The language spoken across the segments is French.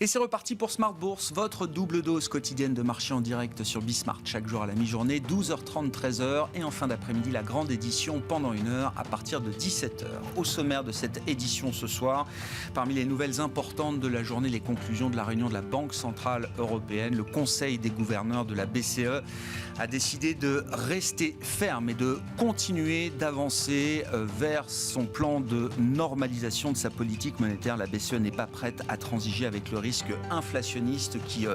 Et c'est reparti pour Smart Bourse, votre double dose quotidienne de marché en direct sur Bismart. Chaque jour à la mi-journée, 12h30, 13h. Et en fin d'après-midi, la grande édition pendant 1 heure à partir de 17h. Au sommaire de cette édition ce soir, parmi les nouvelles importantes de la journée, les conclusions de la réunion de la Banque Centrale Européenne. Le Conseil des gouverneurs de la BCE a décidé de rester ferme et de continuer d'avancer vers son plan de normalisation de sa politique monétaire. La BCE n'est pas prête à transiger avec le risque inflationniste qui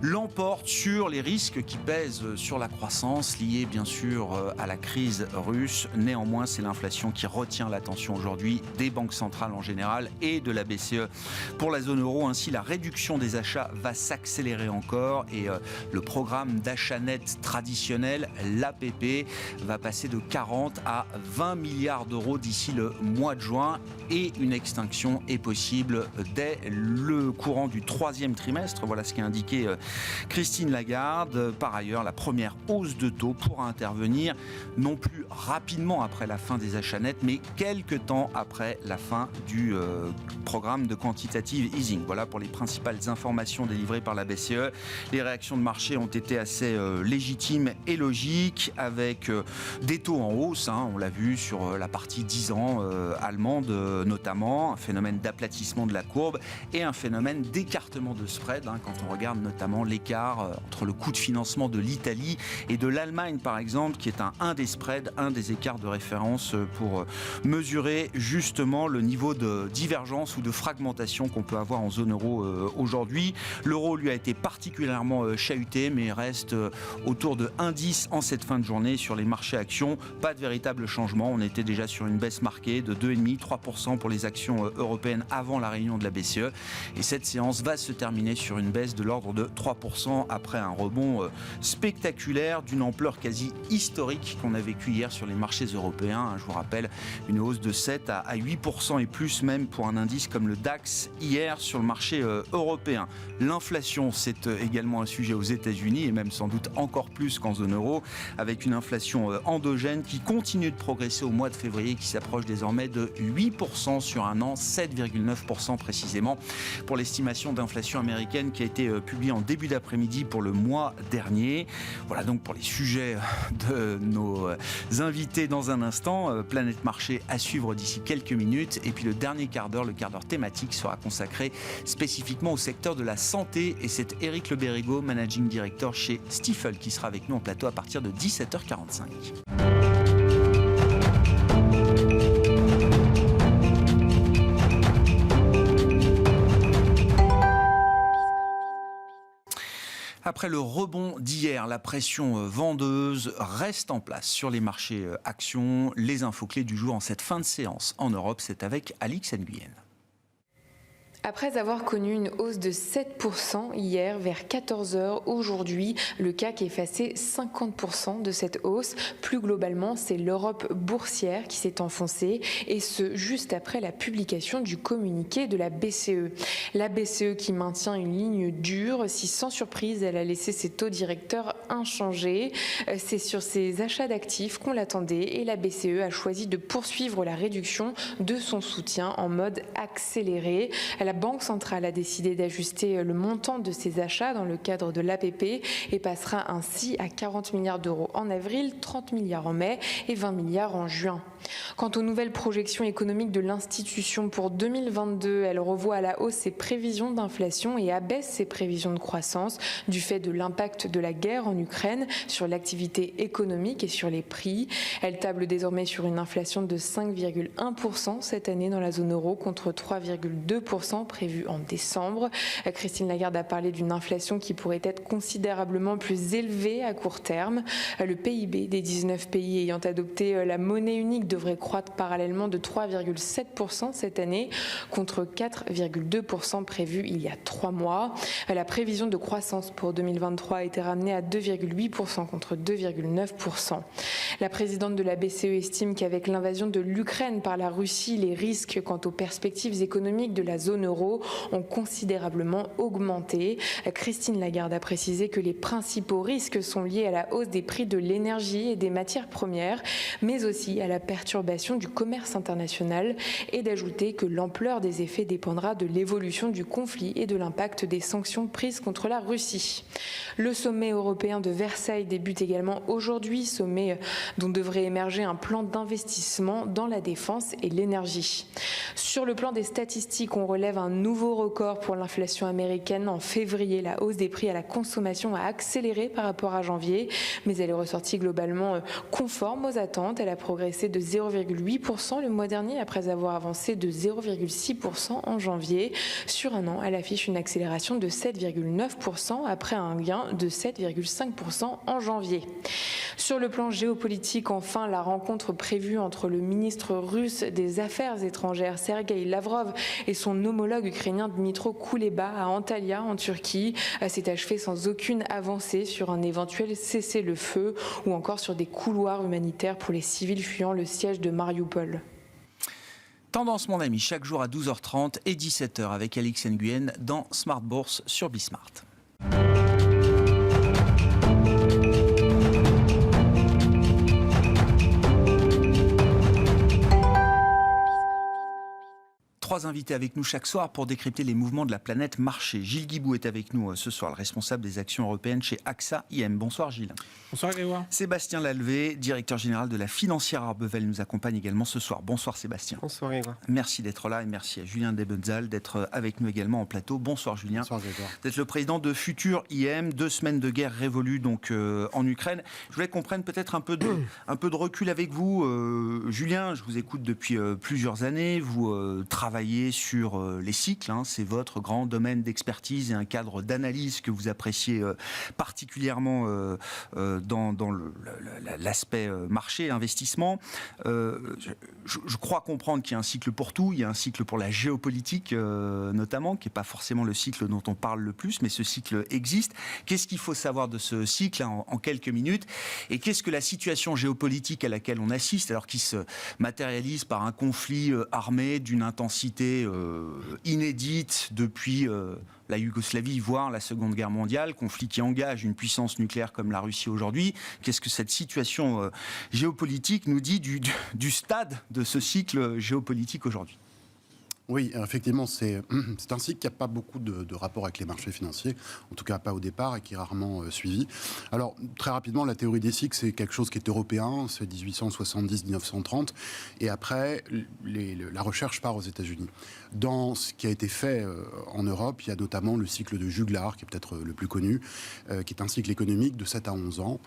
l'emporte sur les risques qui pèsent sur la croissance liés bien sûr à la crise russe. Néanmoins, c'est l'inflation qui retient l'attention aujourd'hui des banques centrales en général et de la BCE pour la zone euro. Ainsi, la réduction des achats va s'accélérer encore et le programme d'achat net traditionnel, l'APP, va passer de 40 à 20 milliards d'euros d'ici le mois de juin et une extinction est possible dès le courant du 3e trimestre. Voilà ce qu'a indiqué Christine Lagarde. Par ailleurs, la première hausse de taux pourra intervenir non plus rapidement après la fin des achats nets, mais quelques temps après la fin du programme de quantitative easing. Voilà pour les principales informations délivrées par la BCE. Les réactions de marché ont été assez légitimes et logiques avec des taux en hausse. On l'a vu sur la partie 10 ans allemande notamment, un phénomène d'aplatissement de la courbe et un phénomène d'écartement de spread quand on regarde notamment l'écart entre le coût de financement de l'Italie et de l'Allemagne par exemple, qui est un des spreads, un des écarts de référence pour mesurer justement le niveau de divergence ou de fragmentation qu'on peut avoir en zone euro aujourd'hui. L'euro lui a été particulièrement chahuté mais reste autour de 1,10 en cette fin de journée sur les marchés actions. Pas de véritable changement, on était déjà sur une baisse marquée de 2,5-3% pour les actions européennes avant la réunion de la BCE et cette séance va se terminer sur une baisse de l'ordre de 3% après un rebond spectaculaire d'une ampleur quasi historique qu'on a vécu hier sur les marchés européens. Je vous rappelle une hausse de 7 à 8% et plus même pour un indice comme le DAX hier sur le marché européen. L'inflation, c'est également un sujet aux États-Unis et même sans doute encore plus qu'en zone euro, avec une inflation endogène qui continue de progresser au mois de février, qui s'approche désormais de 8% sur un an, 7,9% précisément pour l'estimation d'inflation américaine qui a été publiée en début d'après-midi pour le mois dernier. Voilà donc pour les sujets de nos invités dans un instant. Planète Marché à suivre d'ici quelques minutes et puis le dernier quart d'heure, le quart d'heure thématique sera consacré spécifiquement au secteur de la santé et c'est Éric Le Berrigo, Managing Director chez Stifel qui sera avec nous en plateau à partir de 17h45. Après le rebond d'hier, la pression vendeuse reste en place sur les marchés actions. Les infos clés du jour en cette fin de séance en Europe, c'est avec Alix Nguyen. Après avoir connu une hausse de 7% hier vers 14h, aujourd'hui, le CAC effaçait 50% de cette hausse. Plus globalement, c'est l'Europe boursière qui s'est enfoncée et ce, juste après la publication du communiqué de la BCE. La BCE qui maintient une ligne dure, si sans surprise, elle a laissé ses taux directeurs inchangés. C'est sur ses achats d'actifs qu'on l'attendait et la BCE a choisi de poursuivre la réduction de son soutien en mode accéléré. La Banque centrale a décidé d'ajuster le montant de ses achats dans le cadre de l'APP et passera ainsi à 40 milliards d'euros en avril, 30 milliards en mai et 20 milliards en juin. Quant aux nouvelles projections économiques de l'institution pour 2022, elle revoit à la hausse ses prévisions d'inflation et abaisse ses prévisions de croissance du fait de l'impact de la guerre en Ukraine sur l'activité économique et sur les prix. Elle table désormais sur une inflation de 5,1% cette année dans la zone euro contre 3,2% prévu en décembre. Christine Lagarde a parlé d'une inflation qui pourrait être considérablement plus élevée à court terme. Le PIB des 19 pays ayant adopté la monnaie unique devrait croître parallèlement de 3,7% cette année contre 4,2% prévu il y a 3 mois. La prévision de croissance pour 2023 a été ramenée à 2,8% contre 2,9%. La présidente de la BCE estime qu'avec l'invasion de l'Ukraine par la Russie, les risques quant aux perspectives économiques de la zone euro euro ont considérablement augmenté. Christine Lagarde a précisé que les principaux risques sont liés à la hausse des prix de l'énergie et des matières premières, mais aussi à la perturbation du commerce international, et d'ajouter que l'ampleur des effets dépendra de l'évolution du conflit et de l'impact des sanctions prises contre la Russie. Le sommet européen de Versailles débute également aujourd'hui, sommet dont devrait émerger un plan d'investissement dans la défense et l'énergie. Sur le plan des statistiques, on relève un nouveau record pour l'inflation américaine. En février, la hausse des prix à la consommation a accéléré par rapport à janvier, mais elle est ressortie globalement conforme aux attentes. Elle a progressé de 0,8% le mois dernier après avoir avancé de 0,6% en janvier. Sur un an, elle affiche une accélération de 7,9% après un gain de 7,5% en janvier. Sur le plan géopolitique, enfin, la rencontre prévue entre le ministre russe des Affaires étrangères Sergueï Lavrov et son homologue ukrainien Dmytro Kuleba à Antalya en Turquie s'est achevée sans aucune avancée sur un éventuel cessez-le-feu ou encore sur des couloirs humanitaires pour les civils fuyant le siège de Mariupol. Tendance, mon ami, chaque jour à 12h30 et 17h avec Alix Nguyen dans Smart Bourse sur Bismart. Trois invités avec nous chaque soir pour décrypter les mouvements de la planète marché. Gilles Guibou est avec nous ce soir, le responsable des actions européennes chez AXA IM. Bonsoir Gilles. Bonsoir Grégoire. Sébastien Lalvé, directeur général de la financière Arbevel, nous accompagne également ce soir. Bonsoir Sébastien. Bonsoir Grégoire. Merci d'être là et merci à Julien Debenzal d'être avec nous également en plateau. Bonsoir Julien. Bonsoir Grégoire. D'être le président de Futur IM, 2 semaines de guerre révolue donc en Ukraine. Je voulais qu'on prenne peut-être un peu de recul avec vous. Julien, je vous écoute depuis plusieurs années. Vous travaillez sur les cycles, hein, c'est votre grand domaine d'expertise et un cadre d'analyse que vous appréciez particulièrement dans l'aspect marché, investissement. Je crois comprendre qu'il y a un cycle pour tout, il y a un cycle pour la géopolitique notamment, qui n'est pas forcément le cycle dont on parle le plus, mais ce cycle existe. Qu'est-ce qu'il faut savoir de ce cycle en quelques minutes? Et qu'est-ce que la situation géopolitique à laquelle on assiste, alors qui se matérialise par un conflit armé d'une intensité inédite depuis la Yougoslavie, voire la Seconde Guerre mondiale, conflit qui engage une puissance nucléaire comme la Russie aujourd'hui. Qu'est-ce que cette situation géopolitique nous dit du stade de ce cycle géopolitique aujourd'hui ? Oui, effectivement, c'est un cycle qui n'a pas beaucoup de rapport avec les marchés financiers, en tout cas pas au départ, et qui est rarement suivi. Alors, très rapidement, la théorie des cycles, c'est quelque chose qui est européen, c'est 1870-1930, et après, la recherche part aux États-Unis. Dans ce qui a été fait en Europe, il y a notamment le cycle de Juglar, qui est peut-être le plus connu, qui est un cycle économique de 7 à 11 ans,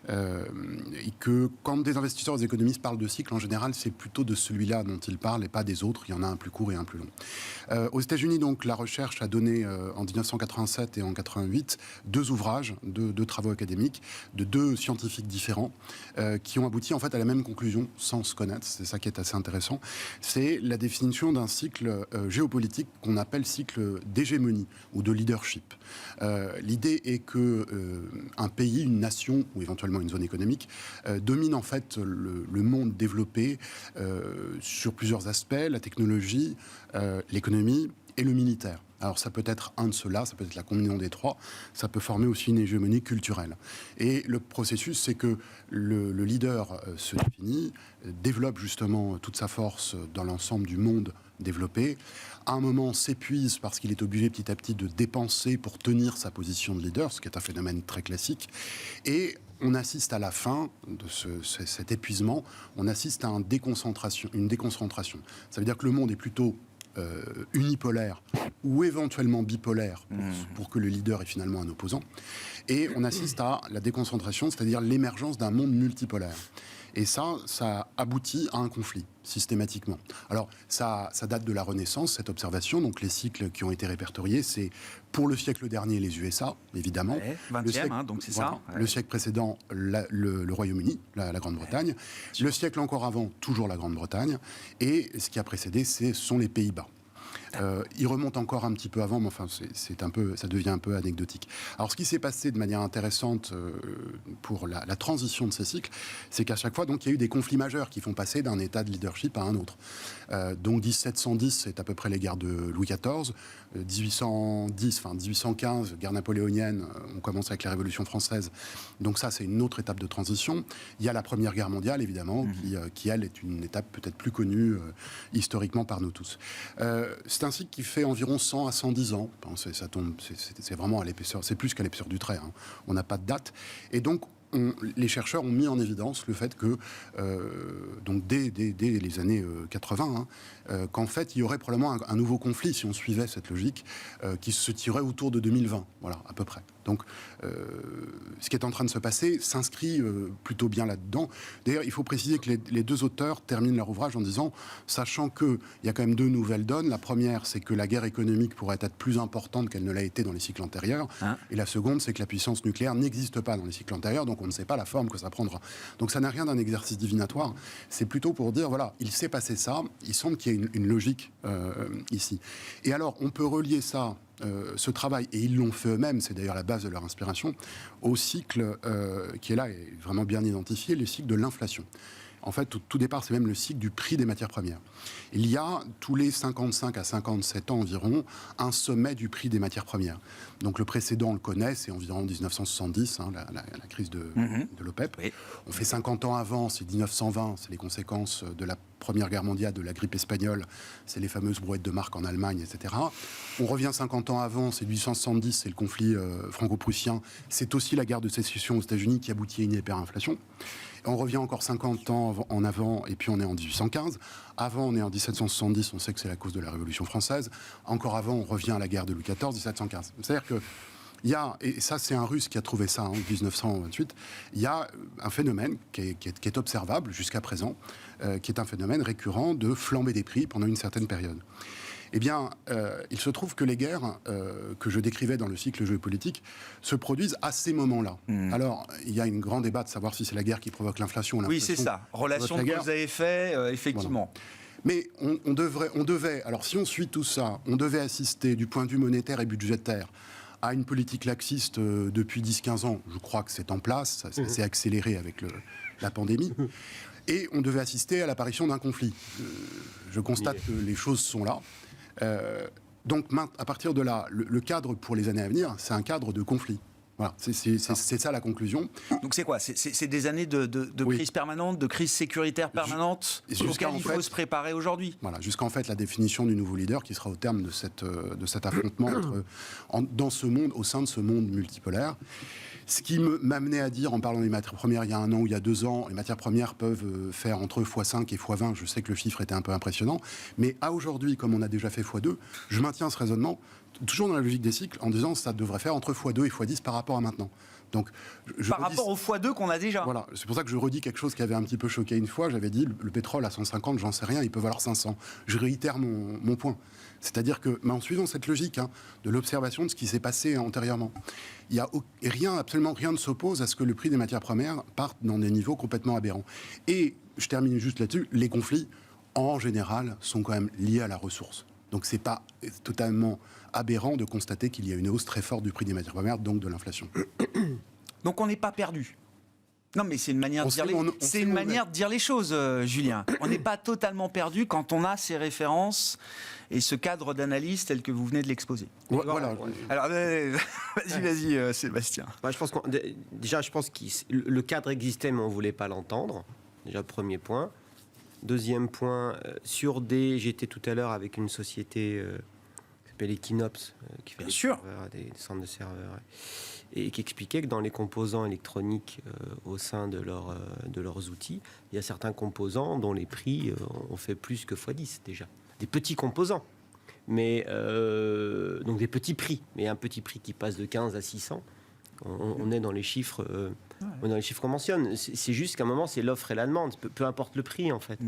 et que quand des investisseurs et des économistes parlent de cycle, en général, c'est plutôt de celui-là dont ils parlent, et pas des autres. Il y en a un plus court et un plus long. Aux États-Unis, donc, la recherche a donné en 1987 et en 88 2 ouvrages, deux travaux académiques de 2 scientifiques différents qui ont abouti en fait à la même conclusion sans se connaître. C'est ça qui est assez intéressant. C'est la définition d'un cycle géopolitique qu'on appelle cycle d'hégémonie ou de leadership. L'idée est que un pays, une nation ou éventuellement une zone économique domine en fait le monde développé sur plusieurs aspects, la technologie, l'économie et le militaire. Alors ça peut être un de ceux-là, ça peut être la combinaison des 3, ça peut former aussi une hégémonie culturelle. Et le processus, c'est que le leader se définit, développe justement toute sa force dans l'ensemble du monde développé, à un moment s'épuise parce qu'il est obligé petit à petit de dépenser pour tenir sa position de leader, ce qui est un phénomène très classique, et on assiste à la fin de cet épuisement, on assiste à une déconcentration. Ça veut dire que le monde est plutôt unipolaire ou éventuellement bipolaire pour que le leader est finalement un opposant. Et on assiste à la déconcentration, c'est-à-dire l'émergence d'un monde multipolaire. Et ça aboutit à un conflit, systématiquement. Alors, ça date de la Renaissance, cette observation. Donc, les cycles qui ont été répertoriés, c'est pour le siècle dernier, les USA, évidemment. Ouais, 20e, donc c'est voilà, ça. Ouais. Le siècle précédent, le Royaume-Uni, la Grande-Bretagne. Le siècle encore avant, toujours la Grande-Bretagne. Et ce qui a précédé, ce sont les Pays-Bas. Il remonte encore un petit peu avant, mais enfin, ça devient un peu anecdotique. Alors, ce qui s'est passé de manière intéressante pour la transition de ces cycles, c'est qu'à chaque fois, donc, il y a eu des conflits majeurs qui font passer d'un état de leadership à un autre. Donc, 1710, c'est à peu près les guerres de Louis XIV. 1815, guerre napoléonienne, on commence avec la Révolution française. Donc ça, c'est une autre étape de transition. Il y a la Première Guerre mondiale, évidemment, qui elle, est une étape peut-être plus connue historiquement par nous tous. C'est un cycle qui fait environ 100 à 110 ans. Ça tombe, c'est vraiment à l'épaisseur, c'est plus qu'à l'épaisseur du trait. Hein. On n'a pas de date. Et donc, les chercheurs ont mis en évidence le fait que, donc dès les années 80, qu'en fait, il y aurait probablement un nouveau conflit, si on suivait cette logique, qui se tirerait autour de 2020, voilà, à peu près. Donc, ce qui est en train de se passer s'inscrit plutôt bien là-dedans. D'ailleurs, il faut préciser que les deux auteurs terminent leur ouvrage en disant, sachant qu'il y a quand même deux nouvelles donnes. La première, c'est que la guerre économique pourrait être plus importante qu'elle ne l'a été dans les cycles antérieurs. Et la seconde, c'est que la puissance nucléaire n'existe pas dans les cycles antérieurs, donc on ne sait pas la forme que ça prendra. Donc ça n'a rien d'un exercice divinatoire. C'est plutôt pour dire, voilà, il s'est passé ça, il semble qu'il y ait une logique ici. Et alors, on peut relier ça, ce travail, et ils l'ont fait eux-mêmes, c'est d'ailleurs la base de leur inspiration, au cycle qui est là, et vraiment bien identifié, le cycle de l'inflation. En fait, tout départ, c'est même le cycle du prix des matières premières. Il y a, tous les 55 à 57 ans environ, un sommet du prix des matières premières. Donc le précédent, on le connaît, c'est environ 1970, la crise de l'OPEP. Oui. On fait 50 ans avant, c'est 1920, c'est les conséquences de la Première Guerre mondiale, de la grippe espagnole, c'est les fameuses brouettes de marque en Allemagne, etc. On revient 50 ans avant, c'est 1870, c'est le conflit franco-prussien, c'est aussi la guerre de sécession aux États-Unis qui aboutit à une hyperinflation. On revient encore 50 ans en avant, et puis on est en 1815. Avant, on est en 1770, on sait que c'est la cause de la Révolution française. Encore avant, on revient à la guerre de Louis XIV, 1715. C'est-à-dire que il y a, et ça c'est un Russe qui a trouvé ça en 1928, il y a un phénomène qui est observable jusqu'à présent, qui est un phénomène récurrent de flambée des prix pendant une certaine période. Eh bien, il se trouve que les guerres que je décrivais dans le cycle géopolitique se produisent à ces moments-là. Alors, il y a un grand débat de savoir si c'est la guerre qui provoque l'inflation ou l'inflation. Oui, c'est ça. Relation de cause à effet, effectivement. Voilà. Mais on devait, alors si on suit tout ça, on devait assister du point de vue monétaire et budgétaire à une politique laxiste depuis 10-15 ans. Je crois que c'est en place, ça s'est accéléré avec la pandémie. Et on devait assister à l'apparition d'un conflit. Je constate que les choses sont là. Donc, à partir de là, le cadre pour les années à venir, c'est un cadre de conflit. Voilà, c'est ça la conclusion. Donc c'est quoi? C'est des années de crise permanente, de crise sécuritaire permanente auxquelles il faut se préparer aujourd'hui. Voilà, jusqu'en fait la définition du nouveau leader qui sera au terme de cet affrontement dans ce monde, au sein de ce monde multipolaire. Ce qui m'a amené à dire, en parlant des matières premières il y a 1 an ou il y a 2 ans, les matières premières peuvent faire entre x5 et x20. Je sais que le chiffre était un peu impressionnant. Mais à aujourd'hui, comme on a déjà fait x2, je maintiens ce raisonnement, toujours dans la logique des cycles, en disant que ça devrait faire entre x2 et x10 par rapport à maintenant. Donc, rapport au x2 qu'on a déjà. Voilà, c'est pour ça que je redis quelque chose qui avait un petit peu choqué une fois. J'avais dit, le pétrole à 150, j'en sais rien, il peut valoir 500. Je réitère mon point. C'est-à-dire que, en suivant cette logique de l'observation de ce qui s'est passé antérieurement, absolument rien ne s'oppose à ce que le prix des matières premières parte dans des niveaux complètement aberrants. Et, je termine juste là-dessus, les conflits, en général, sont quand même liés à la ressource. Donc c'est pas totalement aberrant de constater qu'il y a une hausse très forte du prix des matières premières, donc de l'inflation. Donc on n'est pas perdu. Non, mais c'est une manière de dire les choses, Julien. On n'est pas totalement perdu quand on a ces références et ce cadre d'analyse tel que vous venez de l'exposer. Voilà. Alors, vas-y, Sébastien. Je pense que le cadre existait, mais on ne voulait pas l'entendre. Déjà, premier point. Deuxième point, j'étais tout à l'heure avec une société qui s'appelle Equinops, qui fait des centres de serveurs, et qui expliquait que dans les composants électroniques au sein de leurs outils, il y a certains composants dont les prix ont fait plus que x10 déjà. Des petits composants, mais donc des petits prix, mais un petit prix qui passe de 15 à 600. On est dans les chiffres, qu'on mentionne. C'est juste qu'à un moment, c'est l'offre et la demande, peu importe le prix, en fait.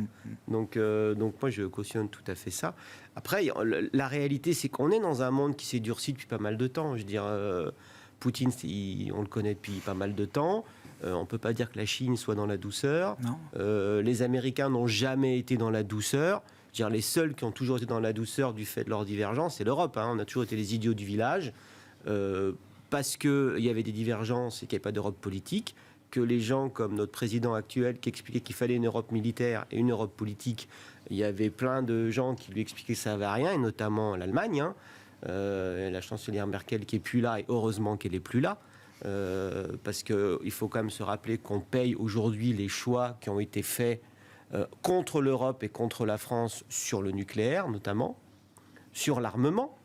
Donc moi, je cautionne tout à fait ça. Après, la réalité, c'est qu'on est dans un monde qui s'est durci depuis pas mal de temps. Je veux dire, Poutine, on le connaît depuis pas mal de temps. On ne peut pas dire que la Chine soit dans la douceur. Les Américains n'ont jamais été dans la douceur. Je veux dire, les seuls qui ont toujours été dans la douceur du fait de leur divergence, c'est l'Europe. On a toujours été les idiots du village, parce qu'il y avait des divergences et qu'il n'y avait pas d'Europe politique, que les gens comme notre président actuel qui expliquait qu'il fallait une Europe militaire et une Europe politique, il y avait plein de gens qui lui expliquaient que ça ne servait à rien, et notamment l'Allemagne. La chancelière Merkel qui n'est plus là, et heureusement qu'elle n'est plus là. Parce qu'il faut quand même se rappeler qu'on paye aujourd'hui les choix qui ont été faits contre l'Europe et contre la France sur le nucléaire notamment, sur l'armement.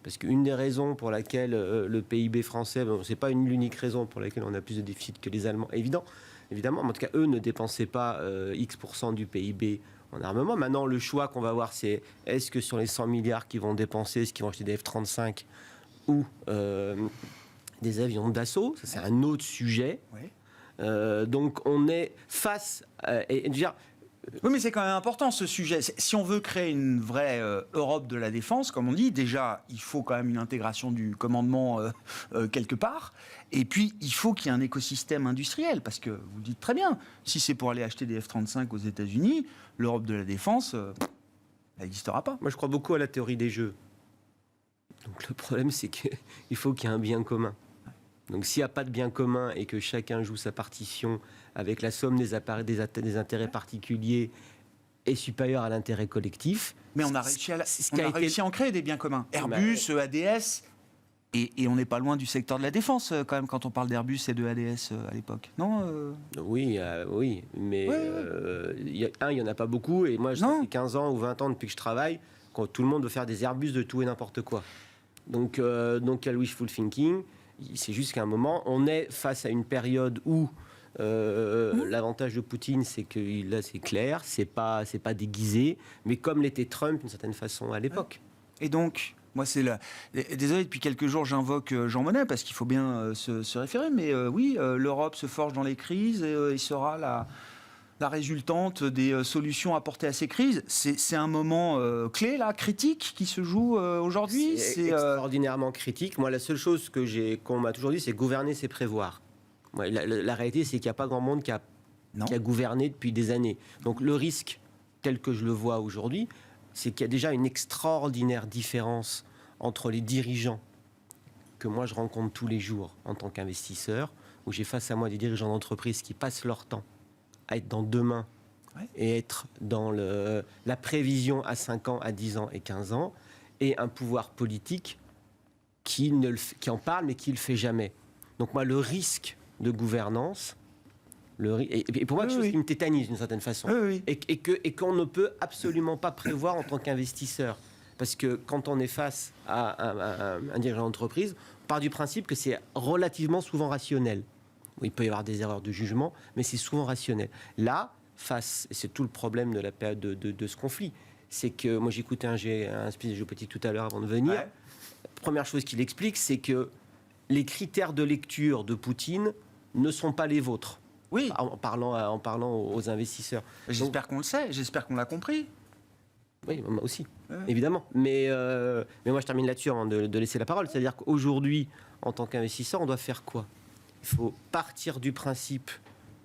Parce qu'une des raisons pour laquelle le PIB français, ce n'est pas l'unique raison pour laquelle on a plus de déficit que les Allemands, évidemment, mais en tout cas eux ne dépensaient pas X% du PIB en armement. Maintenant le choix qu'on va avoir, c'est est-ce que sur les 100 milliards qu'ils vont dépenser, est-ce qu'ils vont acheter des F-35 ou des avions d'assaut, ça c'est un autre sujet. Oui. Donc on est face et déjà. Oui, mais c'est quand même important ce sujet. Si on veut créer une vraie Europe de la défense, comme on dit, déjà il faut quand même une intégration du commandement quelque part. Et puis il faut qu'il y ait un écosystème industriel, parce que vous le dites très bien. Si c'est pour aller acheter des F-35 aux États-Unis, l'Europe de la défense, elle n'existera pas. Moi, je crois beaucoup à la théorie des jeux. Donc le problème, c'est qu'il faut qu'il y ait un bien commun. Donc s'il n'y a pas de bien commun et que chacun joue sa partition avec la somme des intérêts particuliers est supérieure à l'intérêt collectif... Mais on a réussi à en créer des biens communs. Airbus, EADS, et on n'est pas loin du secteur de la défense quand même quand on parle d'Airbus et de EADS à l'époque. Non Oui, mais il n'y en a pas beaucoup. Et moi, ça fait 15 ans ou 20 ans depuis que je travaille, quand tout le monde veut faire des Airbus de tout et n'importe quoi. Donc il y a le wishful thinking. C'est juste qu'à un moment, on est face à une période où l'avantage de Poutine, c'est que là, c'est clair, c'est pas déguisé, mais comme l'était Trump d'une certaine façon à l'époque. Et donc, moi, désolé, depuis quelques jours, j'invoque Jean Monnet parce qu'il faut bien se référer, mais oui, l'Europe se forge dans les crises et sera la résultante des solutions apportées à ces crises. C'est un moment clé, là, critique, qui se joue aujourd'hui. C'est extraordinairement critique. Moi, la seule chose qu'on m'a toujours dit, c'est gouverner, c'est prévoir. Ouais, la réalité, c'est qu'il n'y a pas grand monde qui a gouverné depuis des années. Donc le risque, tel que je le vois aujourd'hui, c'est qu'il y a déjà une extraordinaire différence entre les dirigeants que moi je rencontre tous les jours en tant qu'investisseur, où j'ai face à moi des dirigeants d'entreprise qui passent leur temps à être dans demain et être dans la prévision à 5 ans, à 10 ans et 15 ans, et un pouvoir politique qui en parle mais qui ne le fait jamais. Donc moi, le risque de gouvernance, et pour moi, quelque chose qui me tétanise d'une certaine façon, et qu'on ne peut absolument pas prévoir en tant qu'investisseur. Parce que quand on est face à un dirigeant d'entreprise, on part du principe que c'est relativement souvent rationnel. Il peut y avoir des erreurs de jugement, mais c'est souvent rationnel. Là, et c'est tout le problème de la période de ce conflit, c'est que moi j'écoutais un spécialiste géopolitique tout à l'heure avant de venir. Ouais. Première chose qu'il explique, c'est que les critères de lecture de Poutine ne sont pas les vôtres. Oui. En parlant aux investisseurs. J'espère qu'on le sait, j'espère qu'on l'a compris. Oui, moi aussi, évidemment. Mais moi, je termine là-dessus avant de laisser la parole. C'est-à-dire qu'aujourd'hui, en tant qu'investisseur, on doit faire quoi ? Il faut partir du principe,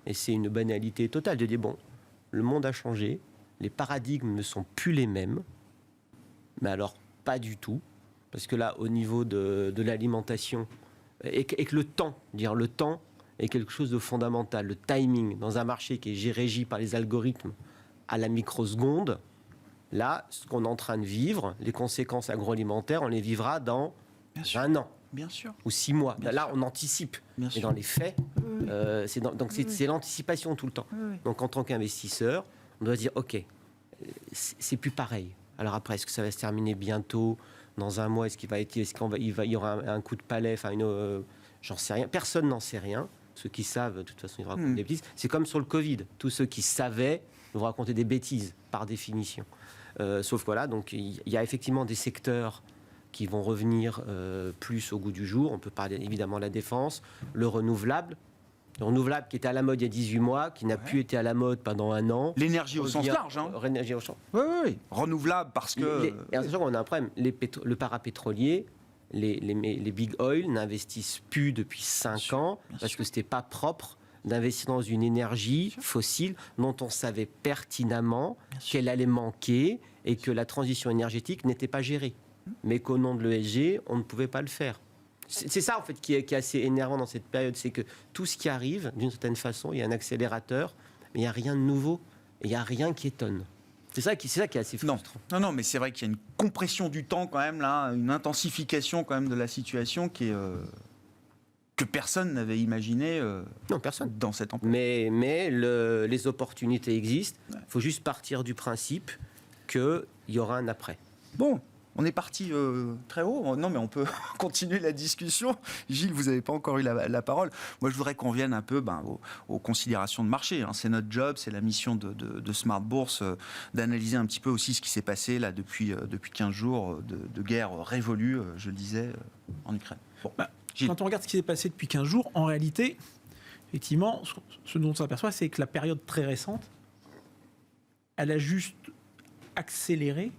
et c'est une banalité totale, de dire, bon, le monde a changé, les paradigmes ne sont plus les mêmes, mais alors pas du tout, parce que là, au niveau de l'alimentation, et que le temps est quelque chose de fondamental, le timing, dans un marché qui est régi par les algorithmes à la microseconde, là, ce qu'on est en train de vivre, les conséquences agroalimentaires, on les vivra dans un an. Bien sûr. Ou 6 mois. Là, on anticipe. Bien mais sûr. dans les faits, c'est l'anticipation tout le temps. Donc, en tant qu'investisseur, on doit se dire, OK, c'est plus pareil. Alors après, est-ce que ça va se terminer bientôt, dans un mois? Est-ce qu'il y aura un coup de palais? J'en sais rien. Personne n'en sait rien. Ceux qui savent, de toute façon, ils vont raconter des bêtises. C'est comme sur le Covid. Tous ceux qui savaient vont raconter des bêtises, par définition. Sauf que voilà, donc il y a effectivement des secteurs qui vont revenir plus au goût du jour. On peut parler évidemment de la défense, le renouvelable qui était à la mode il y a 18 mois, qui n'a plus été à la mode pendant un an. L'énergie au sens large. L'énergie au sens. Oui. Renouvelable parce que... Et attention, on a un problème. Le parapétrolier, les big oil n'investissent plus depuis 5 ans parce que c'était pas propre d'investir dans une énergie fossile dont on savait pertinemment qu'elle allait manquer et que la transition énergétique n'était pas gérée. Mais qu'au nom de l'ESG, on ne pouvait pas le faire. C'est ça, en fait, qui est assez énervant dans cette période. C'est que tout ce qui arrive, d'une certaine façon, il y a un accélérateur, mais il n'y a rien de nouveau. Et il n'y a rien qui étonne. C'est ça qui est assez frustrant. Non, mais c'est vrai qu'il y a une compression du temps quand même, là, une intensification quand même de la situation qui est... que personne n'avait imaginé Non, personne. Dans cette ampleur. Mais les opportunités existent. Il faut juste partir du principe qu'il y aura un après. Bon, on est parti très haut. Non, mais on peut continuer la discussion. Gilles, vous n'avez pas encore eu la parole. Moi, je voudrais qu'on vienne un peu aux considérations de marché. Hein. C'est notre job, c'est la mission de Smart Bourse, d'analyser un petit peu aussi ce qui s'est passé là, depuis 15 jours de guerre révolue, je le disais, en Ukraine. Bon. Quand on regarde ce qui s'est passé depuis 15 jours, en réalité, effectivement, ce dont on s'aperçoit, c'est que la période très récente, elle a juste accéléré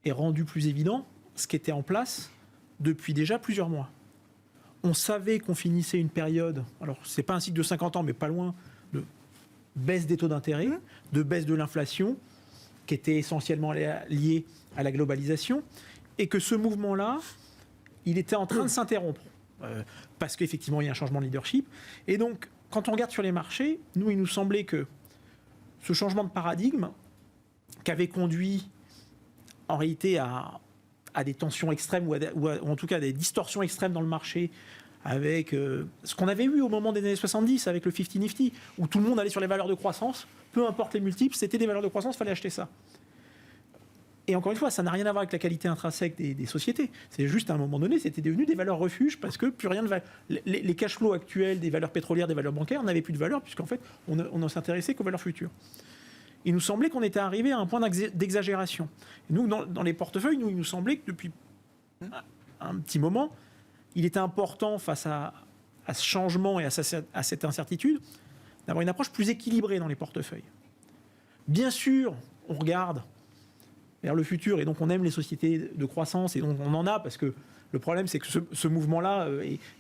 et rendu plus évident ce qui était en place depuis déjà plusieurs mois. On savait qu'on finissait une période, alors c'est pas un cycle de 50 ans, mais pas loin, de baisse des taux d'intérêt, de baisse de l'inflation, qui était essentiellement liée à la globalisation, et que ce mouvement-là, il était en train de s'interrompre, parce qu'effectivement, il y a un changement de leadership. Et donc, quand on regarde sur les marchés, nous, il nous semblait que ce changement de paradigme, qui avait conduit en réalité à des tensions extrêmes, ou en tout cas à des distorsions extrêmes dans le marché, avec ce qu'on avait eu au moment des années 70, avec le 50 Nifty, où tout le monde allait sur les valeurs de croissance, peu importe les multiples, c'était des valeurs de croissance, il fallait acheter ça. Et encore une fois, ça n'a rien à voir avec la qualité intrinsèque des sociétés. C'est juste à un moment donné, c'était devenu des valeurs refuges parce que plus rien ne va. Les cash flows actuels des valeurs pétrolières, des valeurs bancaires n'avaient plus de valeur puisqu'en fait, on ne s'intéressait qu'aux valeurs futures. Il nous semblait qu'on était arrivé à un point d'exagération. Et nous, dans les portefeuilles, il nous semblait que depuis un petit moment, il était important face à ce changement et à cette incertitude d'avoir une approche plus équilibrée dans les portefeuilles. Bien sûr, on regarde vers le futur, et donc on aime les sociétés de croissance, et donc on en a, parce que le problème, c'est que ce mouvement-là,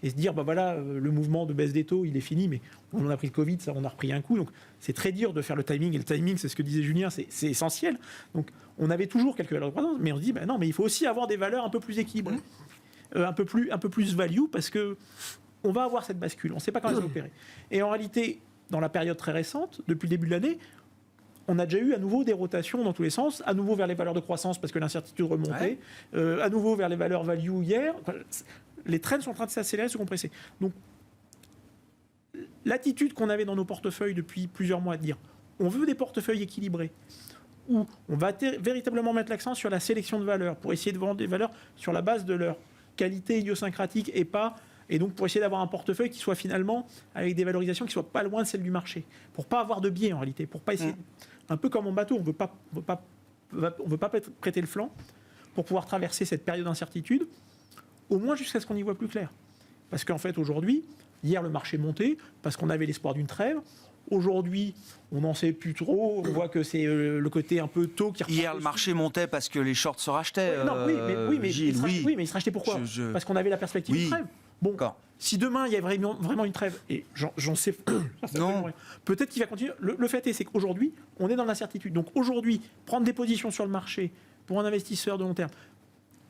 et se dire, le mouvement de baisse des taux, il est fini, mais on a pris le Covid, ça, on a repris un coup, donc c'est très dur de faire le timing, et le timing, c'est ce que disait Julien, c'est essentiel. Donc on avait toujours quelques valeurs de croissance, mais on se dit, non, mais il faut aussi avoir des valeurs un peu plus équilibrées, un peu plus value, parce que on va avoir cette bascule, on ne sait pas quand elle va opérer. Et en réalité, dans la période très récente, depuis le début de l'année, on a déjà eu à nouveau des rotations dans tous les sens, à nouveau vers les valeurs de croissance parce que l'incertitude remontait, à nouveau vers les valeurs value hier. Les trends sont en train de s'accélérer, se compresser. Donc, l'attitude qu'on avait dans nos portefeuilles depuis plusieurs mois, de dire on veut des portefeuilles équilibrés, où on va véritablement mettre l'accent sur la sélection de valeurs, pour essayer de vendre des valeurs sur la base de leur qualité idiosyncratique et donc pour essayer d'avoir un portefeuille qui soit finalement avec des valorisations qui soient pas loin de celles du marché, pour pas avoir de biais en réalité, pour pas essayer un peu comme en bateau, on veut pas prêter le flanc pour pouvoir traverser cette période d'incertitude, au moins jusqu'à ce qu'on y voit plus clair. Parce qu'en fait aujourd'hui, hier le marché montait parce qu'on avait l'espoir d'une trêve. Aujourd'hui, on n'en sait plus trop. On voit que c'est le côté un peu tôt qui reprend. Hier, le marché montait parce que les shorts se rachetaient. Mais ils se rachetaient pourquoi Parce qu'on avait la perspective d'une trêve. Bon, si demain il y a vraiment une trêve, et j'en sais non, peut-être qu'il va continuer. Le fait est, c'est qu'aujourd'hui, on est dans l'incertitude. Donc aujourd'hui, prendre des positions sur le marché pour un investisseur de long terme,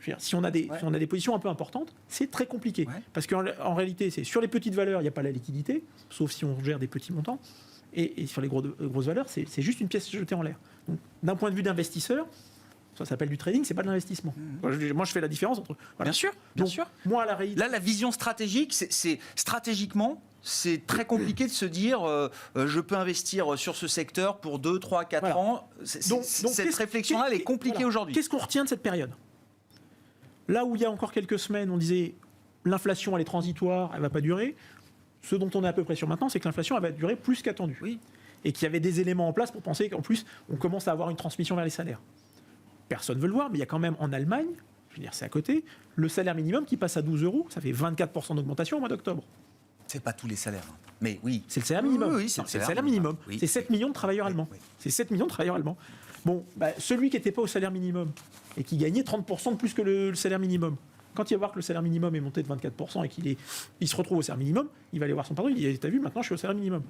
je veux dire, si on a des positions un peu importantes, c'est très compliqué. Parce qu'en réalité, c'est sur les petites valeurs, il n'y a pas la liquidité, sauf si on gère des petits montants. Et sur les grosses valeurs, c'est juste une pièce jetée en l'air. Donc, d'un point de vue d'investisseur, ça s'appelle du trading, c'est pas de l'investissement. Moi, je fais la différence entre. Voilà. Bien sûr. Moi, à la réalité. Là, la vision stratégique, c'est stratégiquement, c'est très compliqué de se dire je peux investir sur ce secteur pour 2, 3, 4 ans. Donc, cette réflexion-là, elle est compliquée aujourd'hui. Qu'est-ce qu'on retient de cette période ? Là où il y a encore quelques semaines, on disait l'inflation, elle est transitoire, elle ne va pas durer. Ce dont on est à peu près sûr maintenant, c'est que l'inflation, elle va durer plus qu'attendu. Oui. Et qu'il y avait des éléments en place pour penser qu'en plus, on commence à avoir une transmission vers les salaires. Personne ne veut le voir, mais il y a quand même en Allemagne, je veux dire, c'est à côté, le salaire minimum qui passe à 12 €, ça fait 24% d'augmentation au mois d'octobre. C'est pas tous les salaires, mais oui. C'est le salaire minimum. Oui, c'est le salaire minimum. Oui. C'est 7 millions de travailleurs allemands. Oui. C'est 7 millions de travailleurs allemands. Bon, celui qui n'était pas au salaire minimum et qui gagnait 30% de plus que le salaire minimum, Quand il va voir que le salaire minimum est monté de 24% et il se retrouve au salaire minimum, il va aller voir son patron, il dit, t'as vu, maintenant je suis au salaire minimum.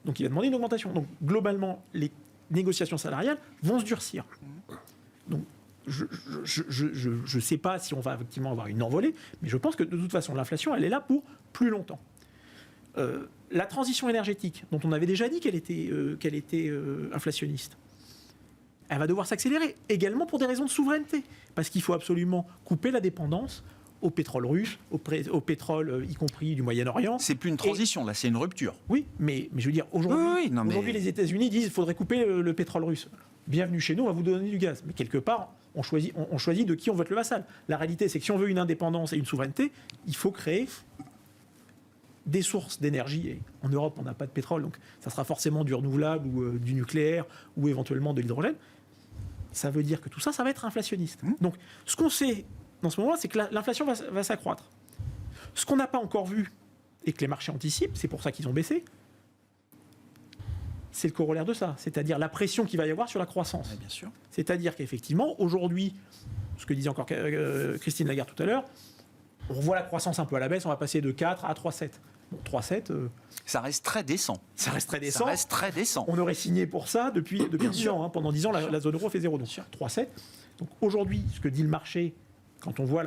Donc il va demander une augmentation. Donc globalement, les négociations salariales vont se durcir. Donc je ne sais pas si on va effectivement avoir une envolée, mais je pense que de toute façon, l'inflation, elle est là pour plus longtemps. La transition énergétique, dont on avait déjà dit qu'elle était inflationniste, elle va devoir s'accélérer, également pour des raisons de souveraineté, parce qu'il faut absolument couper la dépendance au pétrole russe, au pétrole y compris du Moyen-Orient. C'est plus une transition, là, c'est une rupture. Oui, mais je veux dire, aujourd'hui, mais... les États-Unis disent qu'il faudrait couper le pétrole russe. Bienvenue chez nous, on va vous donner du gaz. Mais quelque part, on choisit de qui on veut être le vassal. La réalité, c'est que si on veut une indépendance et une souveraineté, il faut créer des sources d'énergie. Et en Europe, on n'a pas de pétrole, donc ça sera forcément du renouvelable ou du nucléaire ou éventuellement de l'hydrogène. Ça veut dire que tout ça, ça va être inflationniste. Donc, ce qu'on sait dans ce moment-là, c'est que l'inflation va s'accroître. Ce qu'on n'a pas encore vu et que les marchés anticipent, c'est pour ça qu'ils ont baissé, c'est le corollaire de ça, c'est-à-dire la pression qu'il va y avoir sur la croissance. Oui, bien sûr. C'est-à-dire qu'effectivement, aujourd'hui, ce que disait encore Christine Lagarde tout à l'heure, on voit la croissance un peu à la baisse, on va passer de 4 à 3,7. Bon, 3,7... ça reste très décent. Ça reste très décent. Ça reste très décent. On aurait signé pour ça depuis 10 ans. Pendant 10 ans, la zone euro fait 0. Donc 3,7. Donc aujourd'hui, ce que dit le marché, quand on voit